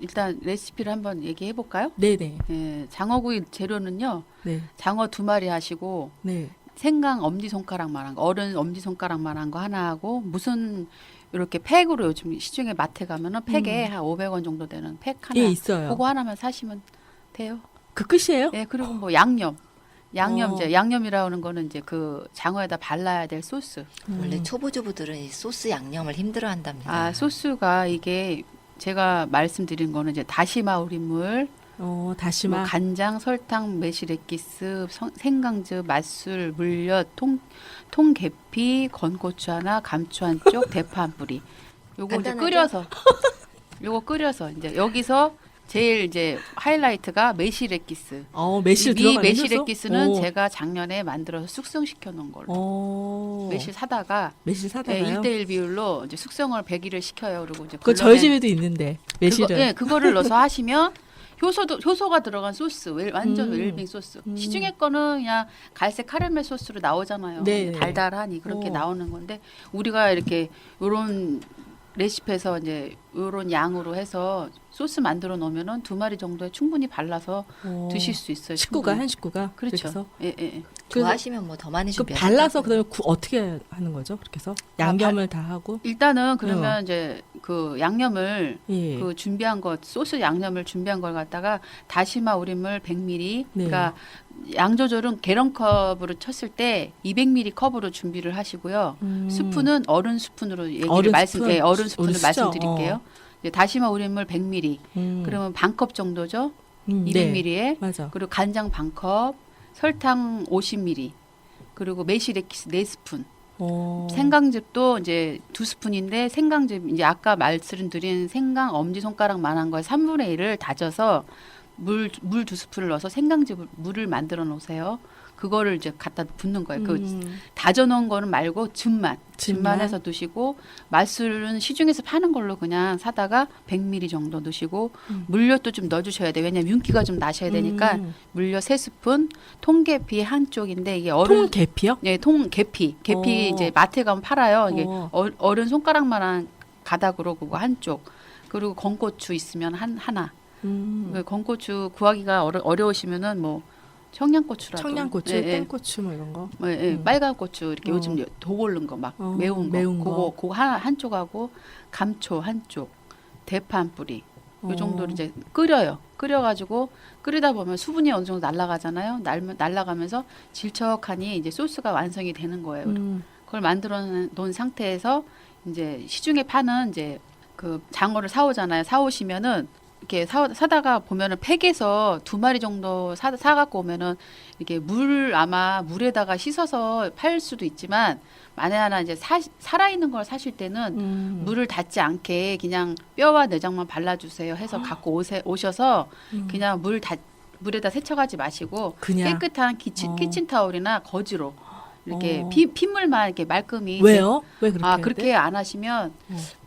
일단 레시피를 한번 얘기해 볼까요? 네네. 예, 장어구이 재료는요. 네. 장어 2마리 하시고 네. 생강 엄지손가락만한 거, 어른 엄지손가락만한 거 하나 하고 무슨 이렇게 팩으로 요즘 시중에 마트 가면은 팩에 한 500원 정도 되는 팩 하나. 예, 있어요. 그거 하나만 사시면 돼요. 그 끝이에요? 예, 그리고 뭐 이제 양념이라는 거는 이제 그 장어에다 발라야 될 소스. 원래 초보주부들은 이 소스 양념을 힘들어한답니다. 소스가 이게 제가 말씀드린 거는 이제 다시마 우린물, 다시마. 뭐 간장, 설탕, 매실액기스, 생강즙, 맛술, 물엿, 통계피, 건고추 하나, 감추 한쪽, 대파 한 뿌리. 요거 이제 끓여서 이제 여기서 제일 이제 하이라이트가 매실액기스. 매실 이 들어가는 매실액기스는 효소? 제가 작년에 만들어서 숙성시켜 놓은 걸로. 매실 사다가요? 1대1 비율로 이제 숙성을 100일을 시켜요. 그리고 이제 그거 저희 집에도 있는데 매실은. 그거를 넣어서 하시면 효소가 들어간 소스, 완전 웰빙 소스. 시중에 거는 그냥 갈색 카라멜 소스로 나오잖아요. 네. 달달하니 그렇게 나오는 건데 우리가 이렇게 요런 레시피에서 이제 요런 양으로 해서 소스 만들어 놓으면은 2마리 정도에 충분히 발라서 드실 수 있어요. 한 식구가 그렇죠. 그래서? 예. 좋아하시면 뭐 더 많이 그 준비하세요. 발라서 그다음에 어떻게 하는 거죠? 그렇게 해서 양념을 다 하고. 일단은 그러면 이제 그 양념을 예. 그 준비한 거 소스 양념을 준비한 걸 갖다가 다시마 우린물 100ml. 네. 그러니까 양 조절은 계량컵으로 쳤을 때 200ml 컵으로 준비를 하시고요. 스푼은 어른 스푼으로 어른 스푼을 우리 말씀드릴게요. 이제 다시마 우린물 100ml. 그러면 반컵 정도죠. 200ml에. 맞아. 그리고 간장 반컵, 설탕 50ml. 그리고 매실액기스 4스푼. 생강즙도 이제 2스푼인데 생강즙 이제 아까 말씀드린 생강 엄지손가락만한 거에 3분의 1을 다져서 물 2스푼을 넣어서 물을 만들어 놓으세요. 그거를 이제 갖다 붓는 거예요. 그 다져 놓은 거는 말고 즙만 해서 넣으시고 맛술은 시중에서 파는 걸로 그냥 사다가 100ml 정도 넣으시고 물엿도 좀 넣어주셔야 돼요. 왜냐면 윤기가 좀 나셔야 되니까 물엿 3스푼, 통계피 한쪽인데 이게 통계피요? 네, 통계피 이제 마트에 가면 팔아요. 이게 어른 손가락만한 가닥으로 그거 한쪽. 그리고 건고추 있으면 하나. 건고추 구하기가 어려우시면은 뭐 청양고추라도 땡고추 뭐 이런 거. 빨간 고추 이렇게 요즘 도골른 거 막 매운 거 그거 한쪽하고 감초 한쪽, 대파 한 뿌리. 요 정도로 이제 끓여가지고 끓이다 보면 수분이 어느 정도 날아가잖아요. 날아가면서 질척하니 이제 소스가 완성이 되는 거예요. 그걸 만들어 놓은 상태에서 이제 시중에 파는 이제 그 장어를 사오잖아요. 사오시면은 이렇게 사다가 보면은 팩에서 2마리 정도 사갖고 오면은 이렇게 아마 물에다가 씻어서 팔 수도 있지만 만에 하나 이제 살아있는 걸 사실 때는 물을 닿지 않게 그냥 뼈와 내장만 발라주세요 해서 갖고 오셔서 그냥 물에다 세척하지 마시고 그냥 깨끗한 키친타올이나 거즈로 이렇게 어. 핏물만 이렇게 말끔히 왜요? 왜 그렇게? 해야 그렇게 돼? 안 하시면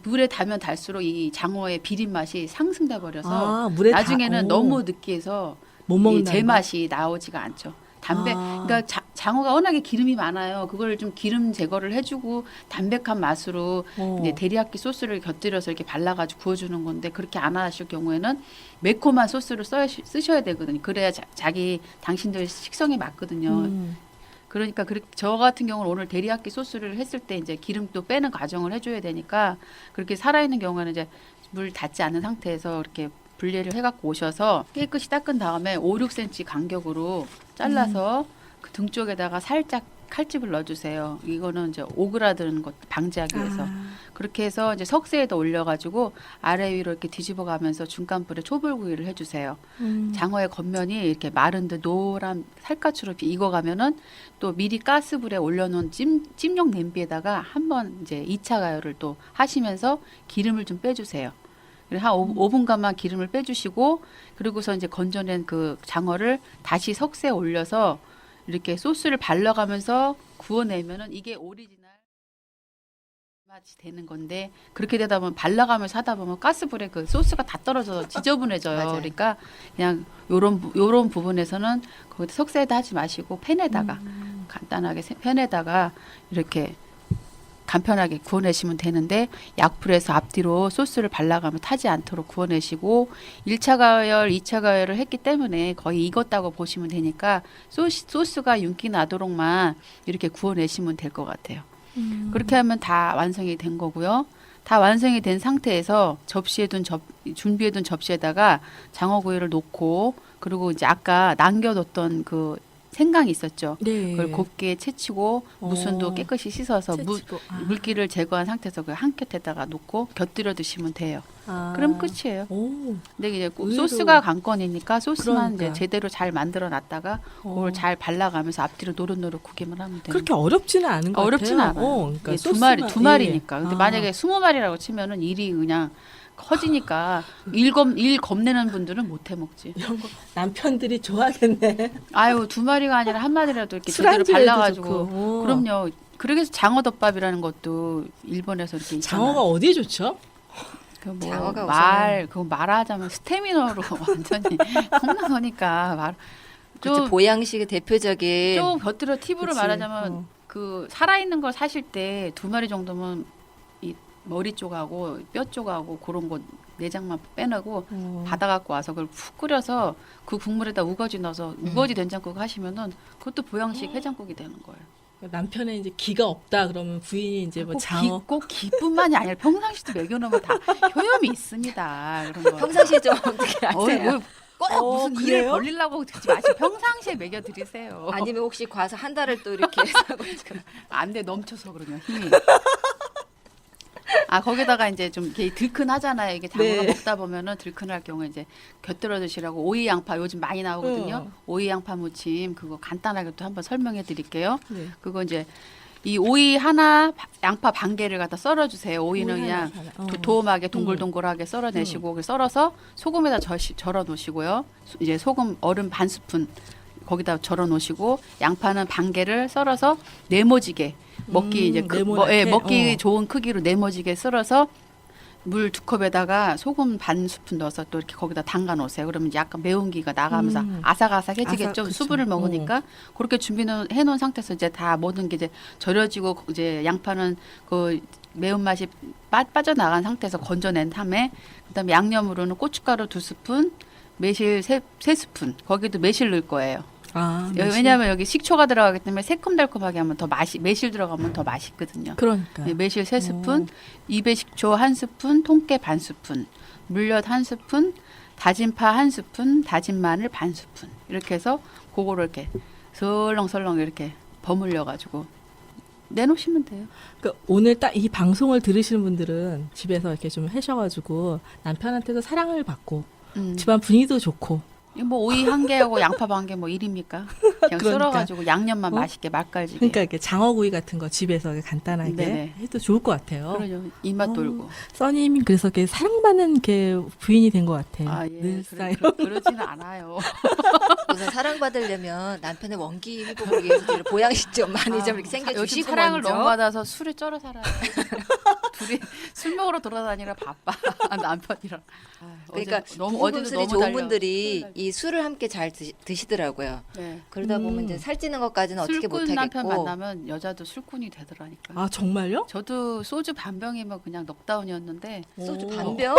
물에 닿으면 닿을수록 이 장어의 비린 맛이 상승돼 버려서 물에 나중에는 너무 느끼해서 못 이 먹는 제맛이 나오지가 않죠. 그러니까 장어가 워낙에 기름이 많아요. 그걸 좀 기름 제거를 해주고 담백한 맛으로 이제 데리야끼 소스를 곁들여서 이렇게 발라가지고 구워주는 건데 그렇게 안 하실 경우에는 매콤한 소스를 쓰셔야 되거든요. 그래야 당신들 식성에 맞거든요. 그러니까 저 같은 경우는 오늘 데리야끼 소스를 했을 때 이제 기름도 빼는 과정을 해줘야 되니까 그렇게 살아있는 경우에는 이제 물 닿지 않는 상태에서 이렇게 분리를 해갖고 오셔서 깨끗이 닦은 다음에 5, 6cm 간격으로 잘라서 그 등 쪽에다가 살짝 칼집을 넣어주세요. 이거는 이제 오그라드는 것 방지하기 위해서. 그렇게 해서 이제 석쇠에다 올려가지고 아래 위로 이렇게 뒤집어가면서 중간불에 초벌구이를 해주세요. 장어의 겉면이 이렇게 마른 듯 노란 살갗으로 이렇게 익어가면은 또 미리 가스불에 올려놓은 찜용 냄비에다가 한번 이제 2차 가열을 또 하시면서 기름을 좀 빼주세요. 한 5분간만 기름을 빼주시고 그리고서 이제 건져낸 그 장어를 다시 석쇠에 올려서 이렇게 소스를 발라가면서 구워내면은 이게 오리지널 맛이 되는 건데 그렇게 되다 보면 발라가면서 하다 보면 가스불에 그 소스가 다 떨어져서 지저분해져요. 맞아요. 그러니까 그냥 요런 부분에서는 거기다 석쇠에다 하지 마시고 팬에다가 간단하게 팬에다가 이렇게 간편하게 구워내시면 되는데 약불에서 앞뒤로 소스를 발라가면 타지 않도록 구워내시고 1차 가열, 2차 가열을 했기 때문에 거의 익었다고 보시면 되니까 소스가 윤기 나도록만 이렇게 구워내시면 될 것 같아요. 그렇게 하면 다 완성이 된 거고요. 다 완성이 된 상태에서 준비해둔 접시에다가 장어구이를 놓고 그리고 이제 아까 남겨뒀던 그 생강이 있었죠. 네. 그걸 곱게 채치고 무순도 깨끗이 씻어서 물기를 제거한 상태에서 그 한 곁에다가 놓고 곁들여 드시면 돼요. 그럼 끝이에요. 근데 이제 의외로. 소스가 관건이니까 소스만 그러니까. 이제 제대로 잘 만들어 놨다가 그걸 잘 발라가면서 앞뒤로 노릇노릇 구기만 하면 돼요. 그렇게 어렵지는 않은 것 어렵지는 같아요. 않아요. 그러니까 이게 소스만, 두 마리니까. 예. 근데 만약에 20마리라고 치면은 일이 그냥 커지니까 일 겁내는 분들은 못 해 먹지. 이런 거 남편들이 좋아하겠네. 아유 2마리가 아니라 1마리라도 이렇게 제대로 술안주에도 발라가지고. 좋고. 그럼요. 그래서 장어덮밥이라는 것도 일본에서 이렇게 있잖아요. 장어가 어디에 좋죠? 장어가 그거 말하자면 스태미너로 완전히 홈런하니까 그렇죠. 보양식의 대표적인 좀 곁들여 팁으로 그치. 말하자면 그 살아있는 걸 사실 때 2마리 정도면 이 머리 쪽하고 뼈 쪽하고 그런 거 내장만 빼내고 받아갖고 와서 그걸 푹 끓여서 그 국물에다 우거지 넣어서 우거지 된장국 하시면은 그것도 보양식 해장국이 되는 거예요. 남편의 이제 기가 없다 그러면 부인이 이제 뭐 장어 꼭 기뿐만이 아니라 평상시도 먹여놓으면 다 효염이 있습니다. 그런 거. 평상시에 좀 어떻게 하세요? 꼭 무슨 일을 그래요? 벌리려고 듣지 마시고 평상시에 먹여드리세요. 아니면 혹시 과서 한 달을 또 이렇게 해서 안 돼 넘쳐서 그러면 힘이. 거기다가 이제 좀 이게 들큰하잖아요. 이게 장어가 네. 먹다 보면은 들큰할 경우에 이제 곁들여 드시라고 오이 양파 요즘 많이 나오거든요. 오이 양파 무침 그거 간단하게 또 한번 설명해 드릴게요. 네. 그거 이제 이 오이 하나 양파 반 개를 갖다 썰어 주세요. 오이는 오이 그냥 하나. 도톰하게 동글동글하게 썰어내시고 썰어서 소금에다 절어 놓으시고요. 이제 소금 얼음 반 스푼 거기다 절어 놓으시고 양파는 반 개를 썰어서 네모지게 먹기 이제 먹기 좋은 크기로 네모지게 썰어서 물 2컵에다가 소금 반 스푼 넣어서 또 이렇게 거기다 담가 놓으세요. 그러면 약간 매운기가 나가면서 아삭아삭해지겠죠. 그쵸. 수분을 먹으니까 그렇게 준비해 놓은 상태에서 이제 다 모든 게 이제 절여지고 이제 양파는 그 매운맛이 빠져나간 상태에서 건져낸 다음에 그다음에 양념으로는 고춧가루 2스푼, 매실 3스푼 거기도 매실 넣을 거예요. 왜냐하면 여기 식초가 들어가기 때문에 새콤달콤하게 하면 더 매실 들어가면 더 맛있거든요. 그러니까. 네, 매실 3스푼, 입에 식초 1스푼, 통깨 반 스푼, 물엿 1스푼, 다진 파 1스푼, 다진 마늘 반 스푼. 이렇게 해서 그거를 이렇게 설렁설렁 이렇게 버무려 가지고 내놓으시면 돼요. 그러니까 오늘 딱 이 방송을 들으시는 분들은 집에서 이렇게 좀 하셔가지고 남편한테도 사랑을 받고 집안 분위기도 좋고 이거 뭐 오이 한 개하고 양파 반 개 뭐 일입니까? 그냥 그러니까. 썰어가지고 양념만 어? 맛있게 맛깔지게. 그러니까 이렇게 장어구이 같은 거 집에서 이렇게 간단하게 네네. 해도 좋을 것 같아요. 그러죠. 입맛 어. 돌고. 써님 그래서 이렇게 사랑받는 이렇게 부인이 된 것 같아요. 아, 예. 늘 쌓여. 그러지는 않아요. 우선 사랑받으려면 남편의 원기 회복을 위해서 보양식 좀 많이 좀 이렇게 요즘 챙겨주시고 사랑을 먼저. 너무 받아서 술에 쩔어 살아요. 둘이 술 먹으러 돌아다니라 바빠. 남편이랑. 그러니까 어제도 부부술이 좋은 분들이 이 술을 함께 잘 드시더라고요. 네. 그러다 보면 이제 살찌는 것까지는 어떻게 술꾼 못 남편 하겠고. 만나면 여자도 술꾼이 되더라니까. 아 정말요? 저도 소주 반병이면 그냥 넉다운이었는데 소주 오. 반병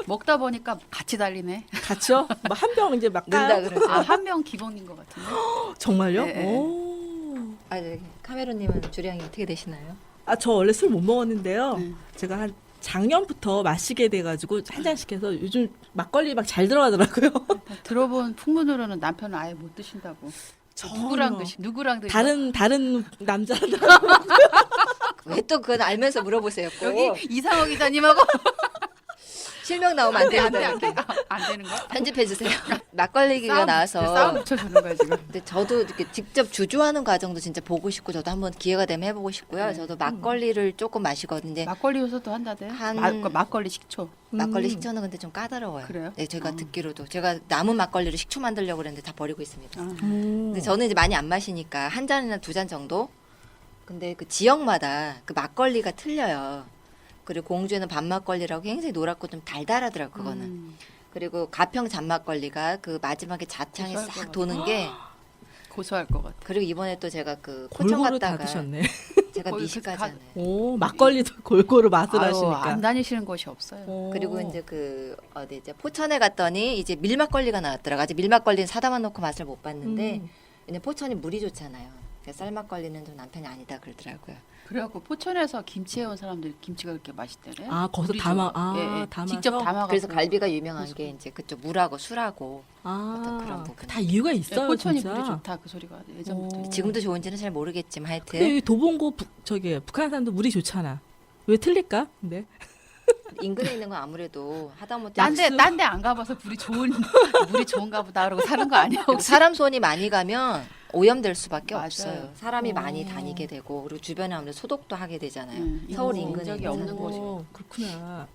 먹다 보니까 같이 달리네. 같이요? 한 병 이제 막 는다 까요? 그러죠. 아, 한 명 기본인 것 같은데. 정말요? 네, 네. 오. 아, 네. 카메론님은 주량이 어떻게 되시나요? 아, 저 원래 술 못 먹었는데요. 네. 제가 한 작년부터 마시게 돼가지고 한 잔씩 해서 요즘 막걸리 막 잘 들어가더라고요. 들어본 풍문으로는 남편은 아예 못 드신다고. 누구랑 드시? 누구랑 드시? 다른 남자들 왜 또 그건 알면서 물어보세요? 꼭. 여기 이상호 기자님하고 실명 나오면 안 안 돼, 됩니다. 안 돼, 이렇게. 안 되는 거? 편집해 주세요. 막걸리기가 싸움 나와서. 붙여주는 거야 지금. 근데 저도 이렇게 직접 주조하는 과정도 진짜 보고 싶고 저도 한번 기회가 되면 해보고 싶고요. 네. 저도 막걸리를 조금 마시거든요. 이제 막걸리 요소도 한다대. 한- 막걸리 식초. 막걸리 식초는 근데 좀 까다로워요. 그래요? 네, 제가 어. 듣기로도 제가 남은 막걸리를 식초 만들려고 그랬는데 다 버리고 있습니다. 아. 근데 저는 이제 많이 안 마시니까 한 잔이나 두 잔 정도. 근데 그 지역마다 그 막걸리가 틀려요. 그리고 공주에는 밤막걸리라고 굉장히 노랗고 좀 달달하더라고 그거는. 그리고 가평 잔막걸리가 그 마지막에 자창이 고소할 싹 것 도는 게. 고소할 것 같아. 그리고 이번에 또 제가 그 포천 골고루 다 갔다가 드셨네. 제가 거기 미식까지 가- 하는. 오, 막걸리도 골고루 맛을 아유, 하시니까. 안 다니시는 곳이 없어요. 오. 그리고 이제 그 어디 이제 포천에 갔더니 이제 밀막걸리가 나왔더라고. 아직 밀막걸리는 사다만 놓고 맛을 못 봤는데 왜냐 포천이 물이 좋잖아요. 그래서 쌀막걸리는 좀 남편이 아니다 그러더라고요. 그래갖고 포천에서 김치 해온 사람들이 김치가 그렇게 맛있대네. 아, 거기서 물이 담아, 좋아. 아, 담아서? 직접 담아갖고. 그래서 갈비가 유명한 그래서 게 이제 그쪽 물하고 술하고 아, 어떤 그런 부분. 다 이유가 예, 있어요, 포천이 진짜. 물이 좋다 그 소리가 예전부터. 오. 지금도 좋은지는 잘 모르겠지만 하여튼 근데 여기 도봉고 저기 북한 사람도 물이 좋잖아. 왜 틀릴까? 근데 인근에 있는 건 아무래도 하다못해 딴데 안 가봐서 물이 좋은가 보다 그러고 사는 거 아니야? 그리고 사람 손이 많이 가면 오염될 수밖에 맞아요. 없어요. 사람이 오. 많이 다니게 되고 그리고 주변에 아무래도 소독도 하게 되잖아요. 음, 서울 인근 인근에 적이 있는 없는 사람들. 곳이. 그렇구나.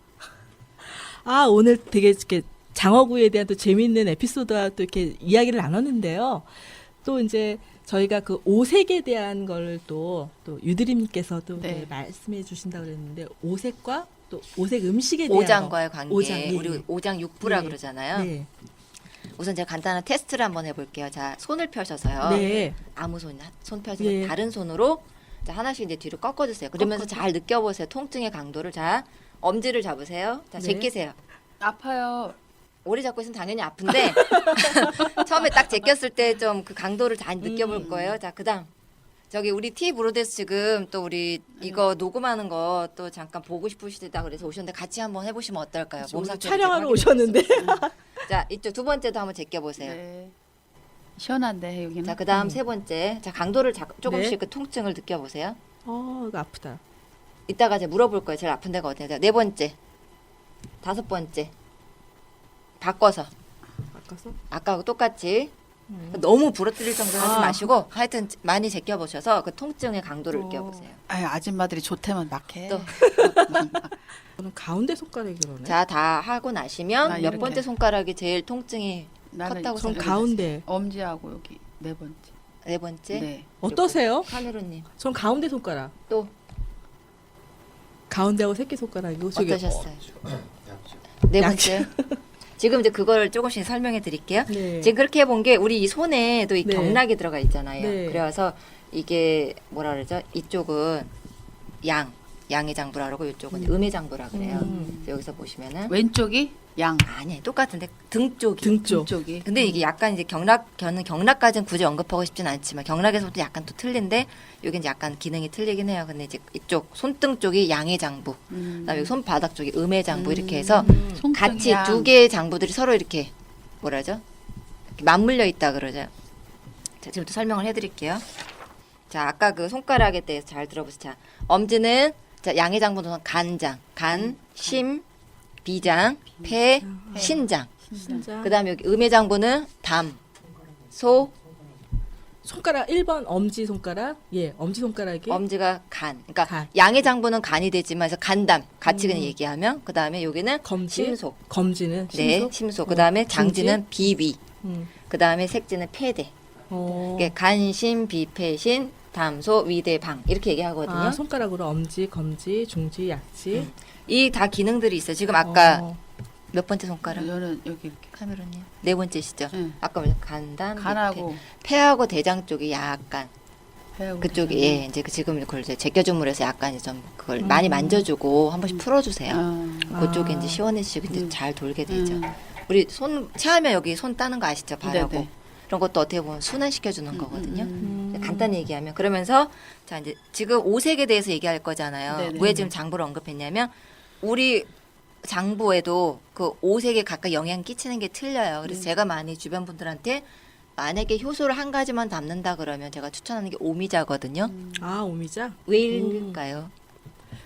아, 오늘 되게 이렇게 장어구이에 대한 또 재미있는 에피소드와 또 이렇게 이야기를 나눴는데요. 또 이제 저희가 그 오색에 대한 걸 또 유드림님께서 또 네. 이렇게 말씀해 주신다고 그랬는데 오색과 또 오색 음식에 대한 오장과의 관계, 오장, 예, 우리 예. 오장 육부라 예. 그러잖아요. 네. 우선 제가 간단한 테스트를 한번 해볼게요. 자, 손을 펴셔서요. 네. 아무 손 펴서 예. 다른 손으로 자, 하나씩 이제 뒤로 꺾어주세요. 그러면서 꺾어줘. 잘 느껴보세요. 통증의 강도를. 자, 엄지를 잡으세요. 자, 네. 제끼세요. 아파요. 오래 잡고 있으면 당연히 아픈데 처음에 딱 제꼈을 때 좀 그 강도를 잘 느껴볼 거예요. 자, 그다음 저기 우리 T 브로데스 지금 또 우리 이거 녹음하는 거 또 잠깐 보고 싶으시다 그래서 오셨는데 같이 한번 해보시면 어떨까요? 몸 오늘 상태 촬영하러 오셨는데 자, 이쪽 두 번째도 한번 제껴보세요. 네. 시원한데 여기는. 자, 그다음 세 번째. 자, 강도를 조금씩 네. 그 통증을 느껴보세요. 이거 아프다. 이따가 제가 물어볼 거예요. 제일 아픈 데가 어디냐. 자, 네 번째, 다섯 번째. 바꿔서 바꿔서? 아까하고 똑같이 너무 부러뜨릴 정도로 하지 아. 마시고 하여튼 많이 제껴보셔서 그 통증의 강도를 어. 느껴보세요. 아유, 아줌마들이 좋다면 막 해. 또. 저는 가운데 손가락이 그러네. 자, 다 하고 나시면 나 몇 이렇게. 번째 손가락이 제일 통증이 나는 컸다고 전 생각해요. 가운데. 엄지하고 여기 네 번째. 네 번째. 네. 어떠세요? 카메론님 전 가운데 손가락. 또 가운데하고 새끼 손가락이고 저기 어떠셨어요? 네 번째. 지금 이제 그걸 조금씩 설명해 드릴게요. 네. 지금 그렇게 해본 게 우리 이 손에도 이 네. 경락이 들어가 있잖아요. 네. 그래서 이게 뭐라 그러죠? 이쪽은 양의 장부라 그러고 이쪽은 음의 장부라 그래요. 그래서 여기서 보시면은 왼쪽이 양. 아니 똑같은데 등 쪽이. 등 쪽. 쪽이. 근데 이게 약간 이제 저는 경락까지는 굳이 언급하고 싶진 않지만 경락에서도 약간 또 틀린데 여기 이제 약간 기능이 틀리긴 해요. 근데 이제 이쪽 손등 쪽이 양의 장부, 그다음에 여기 손바닥 쪽이 음의 장부 이렇게 해서 손등이 같이 양. 두 개의 장부들이 서로 이렇게 뭐라죠? 이렇게 맞물려 있다 그러죠. 자, 지금부터 설명을 해드릴게요. 자, 아까 그 손가락에 대해서 잘 들어보세요. 자, 엄지는 자, 양의 장부는 간장, 간, 심, 비장, 폐, 신장. 신장. 그다음에 여기 음의 장부는 담, 소, 손가락 1번 엄지 손가락. 예, 엄지 손가락이 엄지가 간. 그러니까 간. 양의 장부는 간이 되지만 그래서 간담 같이 그냥 얘기하면 그다음에 여기는 검지. 심소. 검지는 네, 심소. 심소. 그다음에 중지. 장지는 비위. 음. 그다음에 색지는 폐대. 어. 이게 간신, 비폐신, 담소, 위대, 방 이렇게 얘기하거든요. 아, 손가락으로 엄지, 검지, 중지, 약지. 이 다 기능들이 있어요. 지금 아까 어. 몇 번째 손가락? 저는 여기 이렇게 카메론님 네 번째시죠? 네. 아까 뭐 간담, 간하고 폐하고 대장 쪽이 약간 배하고 그쪽이 예, 이제 그 지금 그걸 이제 제껴주물에서 약간 이제 좀 그걸 음. 많이 만져주고 한 번씩 풀어주세요. 아. 그쪽에 아. 이제 시원해지고 이제 음. 잘 돌게 되죠. 음. 우리 손 체하면 여기 손 따는 거 아시죠? 발하고 네네. 이런 것도 어떻게 보면 순환시켜 주는 거거든요. 음. 간단히 얘기하면 그러면서 자 이제 지금 오색에 대해서 얘기할 거잖아요. 네네. 왜 지금 장부를 언급했냐면 우리 장부에도 그 오색에 각각 영향 끼치는 게 틀려요. 그래서 제가 많이 주변 분들한테 만약에 효소를 한 가지만 담는다 그러면 제가 추천하는 게 오미자거든요. 아, 오미자? 왜일까요?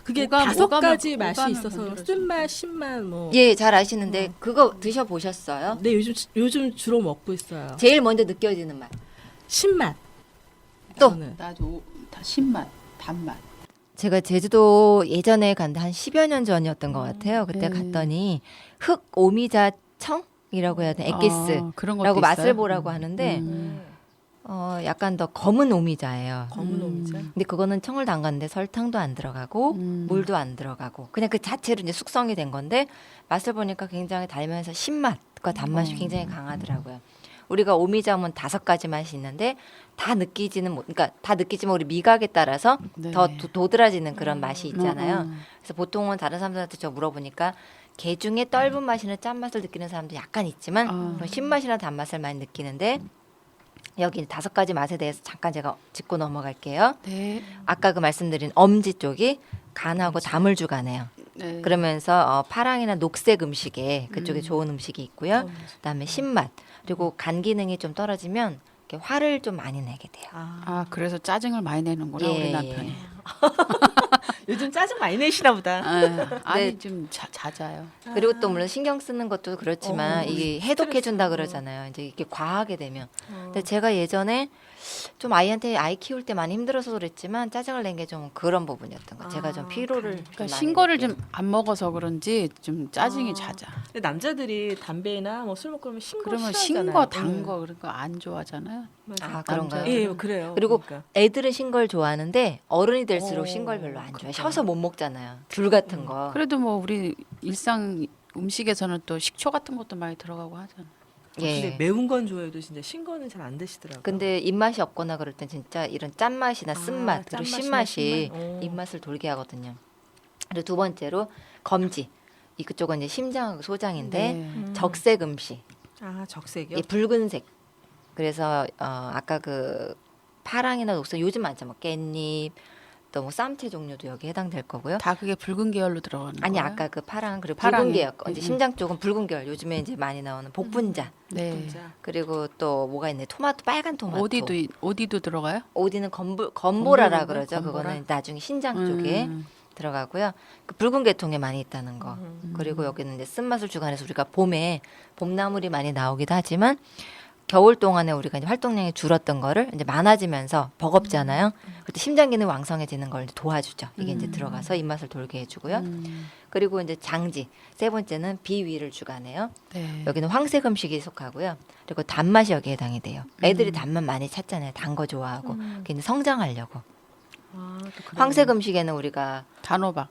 그게 오감, 다섯 오감을- 가지 맛이 오감을 있어서 건드려서. 쓴맛, 신맛 뭐. 예, 잘 아시는데 그거 드셔 보셨어요? 네, 요즘 주로 먹고 있어요. 제일 먼저 느껴지는 맛. 신맛. 또? 저는. 나도 다 신맛, 단맛. 제가 제주도 예전에 간데 한 10여 년 전이었던 것 같아요. 그때 네. 갔더니 흑 오미자청이라고 해야 되나? 엑기스. 아, 그런 것도 라고 맛을 있어요? 보라고 하는데 음. 약간 더 검은 오미자예요. 검은 오미자. 근데 그거는 청을 담갔는데 설탕도 안 들어가고 음. 물도 안 들어가고 그냥 그 자체로 이제 숙성이 된 건데 맛을 보니까 굉장히 달면서 신맛과 단맛이 굉장히 강하더라고요. 우리가 오미자면 5가지 맛이 있는데 다 느끼지는 못, 그러니까 다 느끼지만 우리 미각에 따라서 네. 더 도드라지는 그런 맛이 있잖아요. 음. 그래서 보통은 다른 사람들한테 저 물어보니까 게 중에 떫은 맛이나 짠맛을 느끼는 사람도 약간 있지만 아. 신맛이나 단맛을 많이 느끼는데 여기 5가지 맛에 대해서 잠깐 제가 짚고 넘어갈게요. 네. 아까 그 말씀드린 엄지 쪽이 간하고 담을 주가네요. 네. 그러면서 파랑이나 녹색 음식에 그쪽에 좋은 음식이 있고요. 그다음에 신맛 그리고 간 기능이 좀 떨어지면 이렇게 화를 좀 많이 내게 돼요. 아, 그래서 짜증을 많이 내는구나 우리 남편이. 요즘 짜증 많이 내시나 보다. 아, 아니 네. 좀 잦아요. 그리고 또 물론 신경 쓰는 것도 그렇지만 이게 해독해 준다 그러잖아요. 이제 이게 과하게 되면. 근데 제가 예전에 좀 아이한테 아이 키울 때 많이 힘들어서 그랬지만 짜증을 낸 게 좀 그런 부분이었던 거. 제가 좀 피로를 좀 그러니까 많이 신거를 느껴요. 좀 안 먹어서 그런지 좀 짜증이 잦아. 근데 남자들이 담배나 뭐 술 먹고 그러면 신거 그러면 싫어하잖아요. 신거, 단 응. 거 그런 거 안 좋아하잖아요. 아, 그런가요? 남자들은. 예, 그래요. 그리고 그러니까. 애들은 신걸 좋아하는데 어른이 될수록 어, 신걸 별로 안 좋아해. 그렇구나. 셔서 못 먹잖아요. 귤 같은 거. 그래도 뭐 우리 일상 음식에서는 또 식초 같은 것도 많이 들어가고 하잖아. 예. 근데 매운 건 좋아해도 진짜 신거는 잘 안 드시더라고요. 근데 입맛이 없거나 그럴 땐 진짜 이런 짠맛이나 쓴맛 그리고 짠맛이나 신맛이 신맛. 어. 입맛을 돌게 하거든요. 그리고 두 번째로 검지. 이 그쪽은 이제 심장하고 소장인데 네. 적색 음식. 아, 적색이요? 이 붉은색. 그래서 아까 그 파랑이나 녹색 요즘 많죠. 뭐 깻잎 또 뭐 쌈채 종류도 여기 해당될 거고요. 다 그게 붉은 계열로 들어가는 아니 거예요? 아까 그 파랑 그리고 파랑이. 붉은 계열 거. 이제 음. 심장 쪽은 붉은 계열. 요즘에 이제 많이 나오는 복분자. 네. 진짜. 그리고 또 뭐가 있네. 토마토 빨간 토마토. 어디도 들어가요? 어디는 건보라라 건보라인가? 그러죠. 건보라? 그거는 나중에 신장 쪽에 음. 들어가고요. 그 붉은 계통에 많이 있다는 거. 그리고 여기는 이제 쓴맛을 주관해서 우리가 봄에 봄나물이 많이 나오기도 하지만 겨울 동안에 우리가 이제 활동량이 줄었던 거를 이제 많아지면서 버겁잖아요. 그때 심장 기능 왕성해지는 걸 이제 도와주죠. 이게 이제 들어가서 입맛을 돌게 해주고요. 그리고 이제 장지 세 번째는 비위를 주관해요. 네. 여기는 황색 음식이 속하고요. 그리고 단맛이 여기에 해당이 돼요. 애들이 단맛 많이 찾잖아요. 단 거 좋아하고. 그게 이제 성장하려고. 아, 또 그래요. 황색 음식에는 우리가 단호박.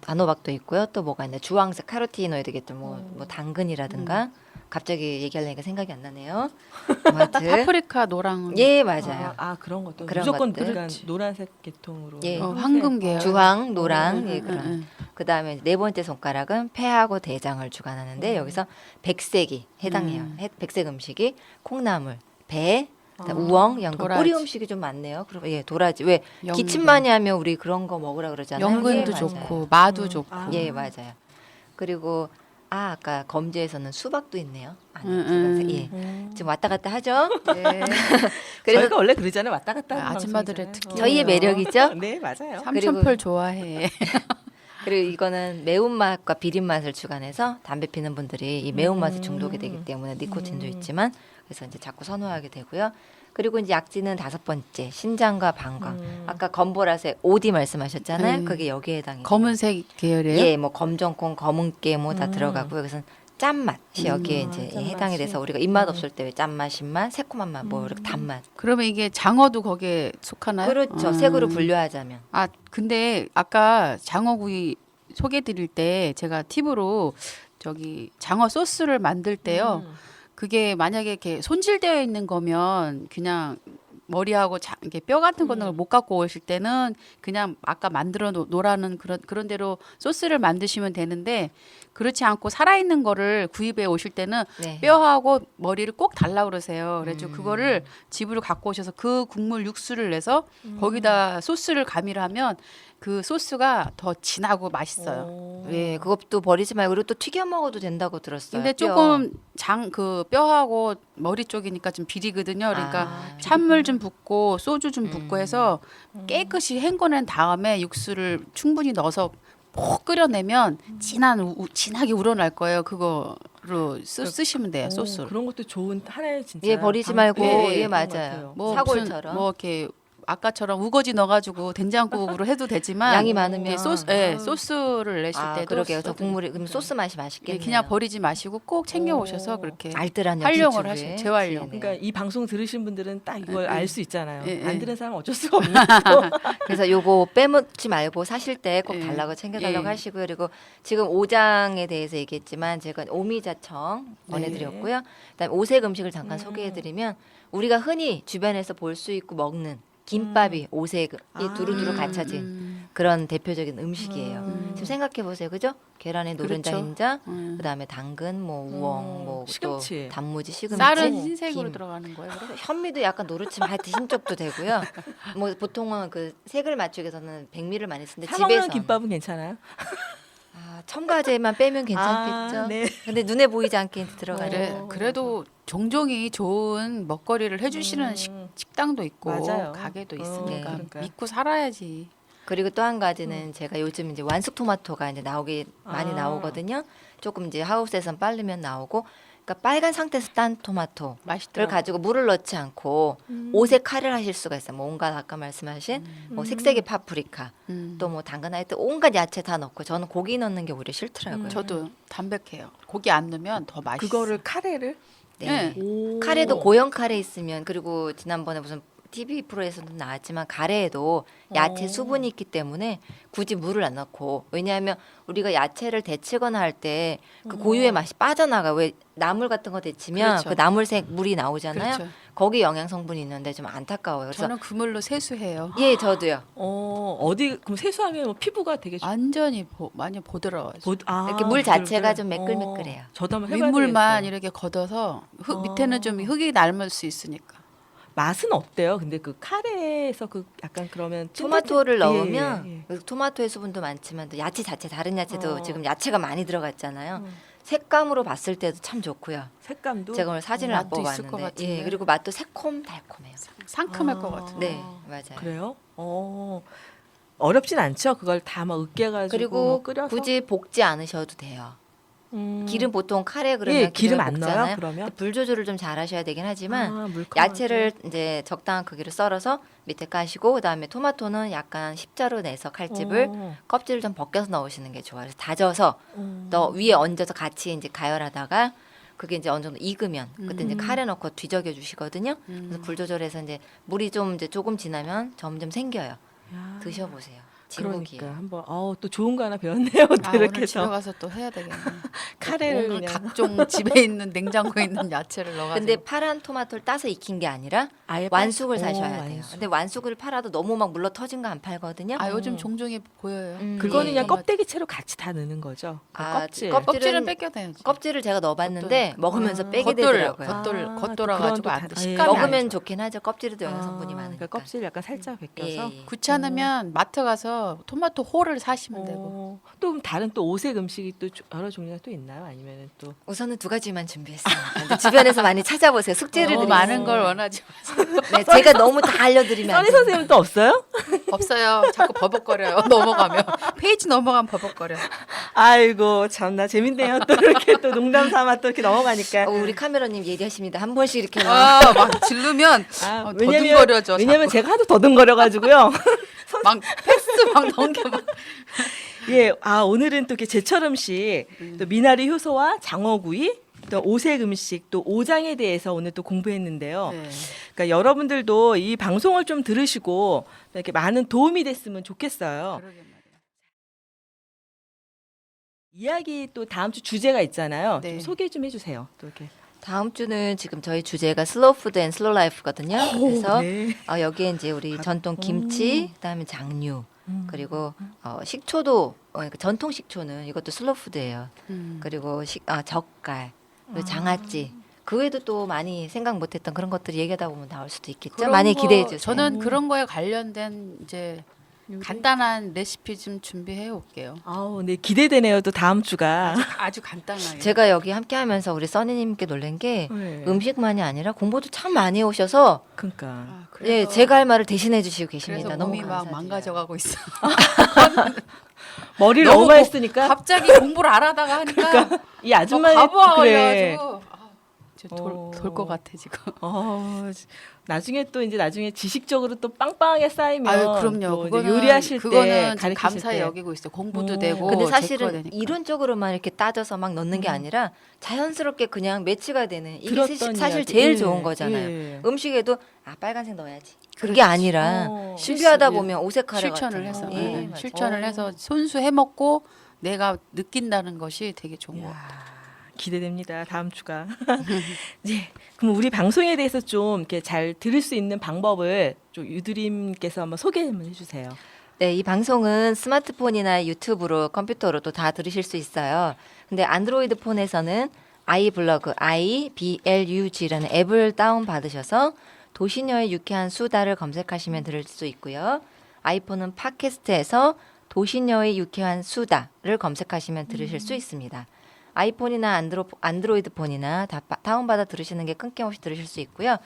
단호박도 있고요. 또 뭐가 있나 주황색 카로티노이드겠죠. 뭐 당근이라든가 갑자기 얘기하려니까 생각이 안 나네요. 뭐 하여튼 파프리카 노랑. 예 맞아요. 그런 것도 그런 무조건 것들. 그러니까 그렇지. 노란색 계통으로. 예. 황금 계열. 주황, 노랑 음, 예 음, 그런. 음. 그다음에 네 번째 손가락은 폐하고 대장을 주관하는데 여기서 백색이 해당해요. 백색 음식이 콩나물, 배, 그다음 우엉, 연근, 도라지. 뿌리 음식이 좀 많네요. 그리고 예 도라지 왜 연근. 기침 많이 하면 우리 그런 거 먹으라 그러잖아요. 연근도 예, 좋고 맞아요. 마도 좋고. 예 맞아요. 그리고 아까 검지에서는 수박도 있네요. 안에 음, 들어가서. 예. 지금 왔다 갔다 하죠. 네. 그래서 저희가 원래 그러잖아요. 왔다 갔다 하는 아줌마들의 방송이잖아요. 특기. 저희의 매력이죠. 네, 맞아요. 삼천펄 좋아해. 그리고 이거는 매운맛과 비린맛을 주관해서 담배 피는 분들이 이 매운맛에 중독이 되기 때문에 니코틴도 있지만 그래서 이제 자꾸 선호하게 되고요. 그리고 이제 약지는 5번째 신장과 방광. 아까 검보라색 OD 말씀하셨잖아요. 그게 여기에 해당해요. 검은색 계열이에요? 예, 뭐 검정콩, 검은깨 뭐 다 들어가고요. 그래서 짠맛이 여기에 이제 짠맛이. 해당이 돼서 우리가 입맛 없을 때 왜 짠맛, 신맛, 새콤한 맛, 뭐 이렇게 단맛. 그러면 이게 장어도 거기에 속하나요? 그렇죠. 색으로 분류하자면. 아, 근데 아까 장어구이 소개 드릴 때 제가 팁으로 저기 장어 소스를 만들 때요. 그게 만약에 이렇게 손질되어 있는 거면 그냥 머리하고 이렇게 뼈 같은 거는 못 갖고 오실 때는 그냥 아까 만들어 놓으라는 그런 대로 소스를 만드시면 되는데 그렇지 않고 살아있는 거를 구입해 오실 때는 네. 뼈하고 머리를 꼭 달라 그러세요. 그래서 그거를 집으로 갖고 오셔서 그 국물 육수를 내서 거기다 소스를 가미를 하면 그 소스가 더 진하고 맛있어요. 예, 그것도 버리지 말고 그리고 또 튀겨 먹어도 된다고 들었어요. 근데 뼈. 조금 그 뼈하고 머리 쪽이니까 좀 비리거든요. 그러니까 아, 찬물 좀 붓고 소주 좀 붓고 해서 깨끗이 헹궈낸 다음에 육수를 충분히 넣어서 푹 끓여내면 진하게 우러날 거예요. 그거로 쓰시면 돼요. 소스로. 그런 것도 좋은 하나의 진짜. 예, 버리지 말고 예, 예, 그런 것 맞아요. 같아요. 뭐 사골처럼. 무슨 뭐 이렇게 아까처럼 우거지 넣어가지고 된장국으로 해도 되지만 양이 많으면 예, 소스를 내실 때도 그러게요. 더 써도 국물이 그럼 소스 맛이 예, 맛있겠네요. 그냥 버리지 마시고 꼭 챙겨 오셔서 그렇게 알뜰한 활용을 역시 하세요. 주부의 재활용. 지혜네요. 그러니까 이 방송 들으신 분들은 딱 이걸 알 수 있잖아요. 예, 안 예. 들은 사람은 어쩔 수가 없는 거죠. 그래서 요거 빼먹지 말고 사실 때 꼭 예. 달라고 챙겨달라고 예. 하시고요. 그리고 지금 오장에 대해서 얘기했지만 제가 오미자청 네. 보내드렸고요. 그다음에 오색 음식을 잠깐 소개해드리면 우리가 흔히 주변에서 볼 수 있고 먹는 김밥이 오색이 두루두루 갖춰진 그런 대표적인 음식이에요. 지금 생각해 보세요, 그죠? 계란에 노른자, 그렇죠. 흰자, 그다음에 당근, 뭐 우엉, 뭐 또 시금치. 단무지, 시금치, 쌀은 흰색으로 김. 들어가는 거예요. 그럼? 현미도 약간 노릇지만 하여튼 흰쪽도 되고요. 뭐 보통은 그 색을 맞추기 위해서는 백미를 많이 쓰는데 사먹는 집에서 김밥은 괜찮아요? 첨가제만 빼면 괜찮겠죠. 아, 네. 근데 눈에 보이지 않게 들어가요. 그래도 종종이 좋은 먹거리를 해주시는 식당도 있고 맞아요. 가게도 네, 있으니까 그러니까요. 믿고 살아야지. 그리고 또 한 가지는 제가 요즘 이제 완숙 토마토가 이제 나오기 많이 나오거든요. 조금 이제 하우스에선 빠르면 나오고, 그러니까 빨간 상태에서 딴 토마토를 맛있더라고. 가지고 물을 넣지 않고 오색 카레를 하실 수가 있어요. 뭐 온갖 아까 말씀하신 뭐 색색의 파프리카, 또 뭐 당근 하여튼 온갖 야채 다 넣고 저는 고기 넣는 게 오히려 싫더라고요. 저도 담백해요. 고기 안 넣으면 더 맛있어. 그거를 카레를 네. 오. 카레도 고형 카레 있으면 그리고 지난번에 무슨 TV 프로에서도 나왔지만 카레에도 야채 수분이 있기 때문에 굳이 물을 안 넣고 왜냐하면 우리가 야채를 데치거나 할 때 그 고유의 맛이 빠져나가 왜 나물 같은 거 데치면 그렇죠. 그 나물색 물이 나오잖아요. 그렇죠. 거기 영양 성분이 있는데 좀 안타까워요. 그래서 저는 그물로 세수해요. 예 저도요. 어디 그럼 세수하면 뭐 피부가 되게 완전히 많이 보드러워요. 이렇게 물 자체가 좀 매끌매끌해요. 저도 한번 해봐야 윗물만 되겠어요. 이렇게 걷어서 밑에는 좀 흙이 남을 수 있으니까. 맛은 어때요? 근데 그 카레에서 그 약간 그러면 토마토를 예, 넣으면 예, 예. 그 토마토의 수분도 많지만 또 야채 자체 다른 야채도 어. 지금 야채가 많이 들어갔잖아요. 색감으로 봤을 때도 참 좋고요. 색감도 제가 오늘 사진을 안 맛도 있을 것 뽑았는데 같은데. 예, 그리고 맛도 새콤달콤해요. 상큼할 것 같은데. 네, 맞아요. 그래요? 어렵진 않죠. 그걸 다 막 으깨가지고 그리고 뭐 끓여서 굳이 볶지 않으셔도 돼요. 기름 보통 카레 그러면 예, 기름 안 볶잖아요. 넣어요? 그러면 근데 불 조절을 좀 잘하셔야 되긴 하지만 물컹하게. 야채를 이제 적당한 크기로 썰어서 밑에 까시고 그다음에 토마토는 약간 십자로 내서 칼집을 껍질을 좀 벗겨서 넣으시는 게 좋아요. 그래서 다져서 또 위에 얹어서 같이 이제 가열하다가 그게 이제 어느 정도 익으면 그때 이제 카레 넣고 뒤적여 주시거든요. 그래서 불 조절해서 이제 물이 좀 이제 조금 지나면 점점 생겨요. 야, 드셔보세요. 진국이에요. 그러니까 한번 또 좋은 거 하나 배웠네요. 또 오늘 이렇게 집에 해서 가서 또 해야 되겠네. 카레를 오늘 그냥 각종 집에 있는 냉장고에 있는 야채를 넣어가지고. 근데 파란 토마토를 따서 익힌 게 아니라 아예 완숙을 오, 사셔야 돼요. 완숙. 근데 완숙을 팔아도 너무 막 물러 터진 거 안 팔거든요. 요즘 종종이 보여요. 그거는 예. 그냥 껍데기 채로 같이 다 넣는 거죠. 그 껍질. 껍질은 뺏겨내야지. 껍질을 제가 넣어봤는데 먹으면서 빼게 겉돌, 되더라고요. 겉돌아가지고 그건 안 또 식감이 먹으면 안 좋아. 좋긴 하죠. 껍질에도 영양 성분이 많으니까. 그러니까 껍질 약간 살짝 벗겨서 예. 귀찮으면 마트 가서 있어요. 토마토 홀을 사시면 되고. 또 그럼 다른 또 오색 음식이 또 여러 종류가 또 있나요? 아니면은 또 우선은 2가지만 준비했습니다. 근데 주변에서 많이 찾아보세요. 숙제를 너무 드리겠습니다. 많은 걸 원하지 마세요. 네, 제가 너무 다 알려드리면 안 써니 돼요. 선생님은 또 없어요? 없어요. 자꾸 버벅거려요. 넘어가면 페이지 넘어가면 버벅거려. 아이고 참나 재밌네요. 또 이렇게 또 농담 삼아 또 이렇게 넘어가니까. 우리 카메라님 예리하십니다. 한 번씩 이렇게 막 지르면 더듬거려져. 왜냐면 제가 하도 더듬거려가지고요. 막 패스 막 넘겨. 예, 오늘은 또 이렇게 제철 음식, 또 미나리 효소와 장어구이, 또 오색 음식, 또 오장에 대해서 오늘 또 공부했는데요. 네. 그러니까 여러분들도 이 방송을 좀 들으시고 이렇게 많은 도움이 됐으면 좋겠어요. 그러게 말이에요. 이야기 또 다음 주 주제가 있잖아요. 네. 좀 소개 좀 해주세요. 또 이렇게. 다음 주는 지금 저희 주제가 슬로우 푸드 앤 슬로우 라이프거든요. 그래서 네. 여기에 이제 우리 전통 김치, 그다음에 장류, 그리고 식초도 그러니까 전통 식초는 이것도 슬로우 푸드예요. 그리고 젓갈, 그리고 장아찌. 그 외에도 또 많이 생각 못했던 그런 것들이 얘기하다 보면 나올 수도 있겠죠. 그런 많이 거, 기대해 주세요. 저는 그런 거에 관련된 이제 간단한 레시피 좀 준비해 올게요. 아우, 네 기대되네요. 또 다음 주가. 아주 간단하게. 제가 여기 함께하면서 우리 써니님께 놀란 게 네. 음식만이 아니라 공부도 참 많이 해오셔서 그러니까. 예, 제가 할 말을 대신해 주시고 계십니다. 그래서 너무 몸이 막 감사드려요. 망가져가고 있어. 머리를 너무 너무 많이 쓰니까 갑자기 공부를 안 하다가 하니까 이 아줌마의 바보가 그래. 걸려가지고 돌것 같아 지금. 나중에 또 이제 나중에 지식적으로 또 빵빵하게 쌓이면 아유 그럼요. 또 이제 그거는 요리하실 때 그거는 지금 가르치실 감사히 때 여기고 있어요. 공부도 되고. 근데 제거가 사실은 되니까. 이론적으로만 이렇게 따져서 막 넣는 게 아니라 자연스럽게 그냥 매치가 되는 이게 들었던 사실 이야기. 제일 예, 좋은 거잖아요. 예. 음식에도 빨간색 넣어야지. 그게 그렇지. 아니라 준비하다 실수, 보면 오색하려 실천을 같은 해서 거. 예, 맞아요. 실천을 해서 손수 해 먹고 내가 느낀다는 것이 되게 좋은 것 같아요. 이야, 기대됩니다. 다음 주가. 네. 그럼 우리 방송에 대해서 좀 이렇게 잘 들을 수 있는 방법을 좀 유드림께서 한번 소개 한번 해주세요. 네, 이 방송은 스마트폰이나 유튜브로 컴퓨터로 또 다 들으실 수 있어요. 근데 안드로이드 폰에서는 아이블로그 IBLUG라는 앱을 다운 받으셔서 도시녀의 유쾌한 수다를 검색하시면 들을 수 있고요. 아이폰은 팟캐스트에서 도시녀의 유쾌한 수다를 검색하시면 들으실 수 있습니다. 아이폰이나 안드로이드 폰이나 다 다운받아 들으시는 게 끊김없이 들으실 수 있고요.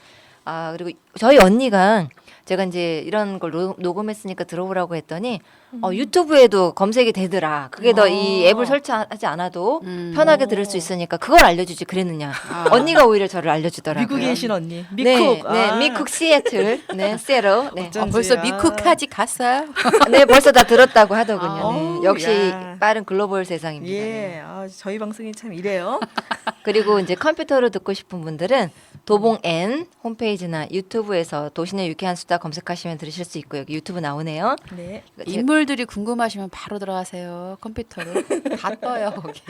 그리고 저희 언니가 제가 이제 이런 걸 녹음했으니까 들어보라고 했더니 유튜브에도 검색이 되더라. 그게 더 이 앱을 설치하지 않아도 편하게 들을 수 있으니까 그걸 알려주지 그랬느냐. 언니가 오히려 저를 알려주더라고요. 미국에 계신 언니. 미쿡. 네, 미쿡 시애틀. 네, 세로. 네. 어쩐지. 벌써 아. 미국까지 갔어요? 네, 벌써 다 들었다고 하더군요. 네. 아우, 역시 야. 빠른 글로벌 세상입니다. 네. 예, 저희 방송이 참 이래요. 그리고 이제 컴퓨터로 듣고 싶은 분들은 도봉 N 홈페이지나 유튜브에서 도시내 유쾌한 수다 검색하시면 들으실 수 있고요. 여기 유튜브 나오네요. 네. 인물들이 궁금하시면 바로 들어가세요. 컴퓨터로 다 떠요 거기.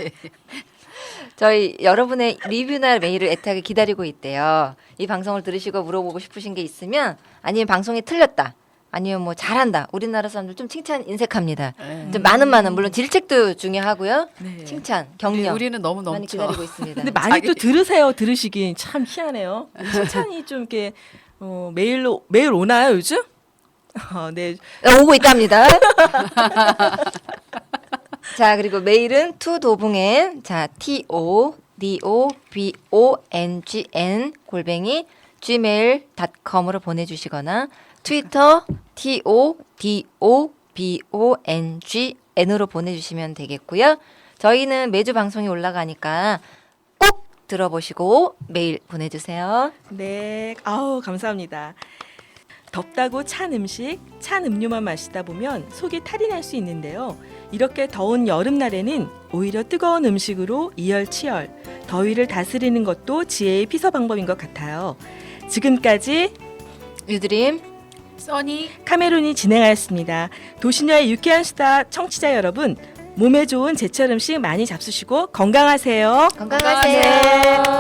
저희 여러분의 리뷰나 메일을 애타게 기다리고 있대요. 이 방송을 들으시고 물어보고 싶으신 게 있으면 아니면 방송이 틀렸다. 아니면 뭐 잘한다. 우리나라 사람들 좀 칭찬 인색합니다. 좀 많은 물론 질책도 중요하고요. 네. 칭찬, 격려 우리는 너무 많이 넘쳐. 기다리고 있습니다. 근데 많이 또 들으세요. 들으시긴 참 희한해요. 칭찬이 좀 이렇게 매일 오나요 요즘? 네. 오고 있답니다. 자, 그리고 메일은 투도붕엔 자 TODOBONGN @gmail.com으로 보내주시거나 트위터 TODOBONGN으로 보내주시면 되겠고요. 저희는 매주 방송이 올라가니까 꼭 들어보시고 메일 보내주세요. 네. 감사합니다. 덥다고 찬 음식, 찬 음료만 마시다 보면 속이 탈이 날 수 있는데요. 이렇게 더운 여름날에는 오히려 뜨거운 음식으로 이열치열, 더위를 다스리는 것도 지혜의 피서 방법인 것 같아요. 지금까지 유드림 써니 카메론이 진행하였습니다. 도시녀의 유쾌한 수다 청취자 여러분, 몸에 좋은 제철 음식 많이 잡수시고 건강하세요. 건강하세요.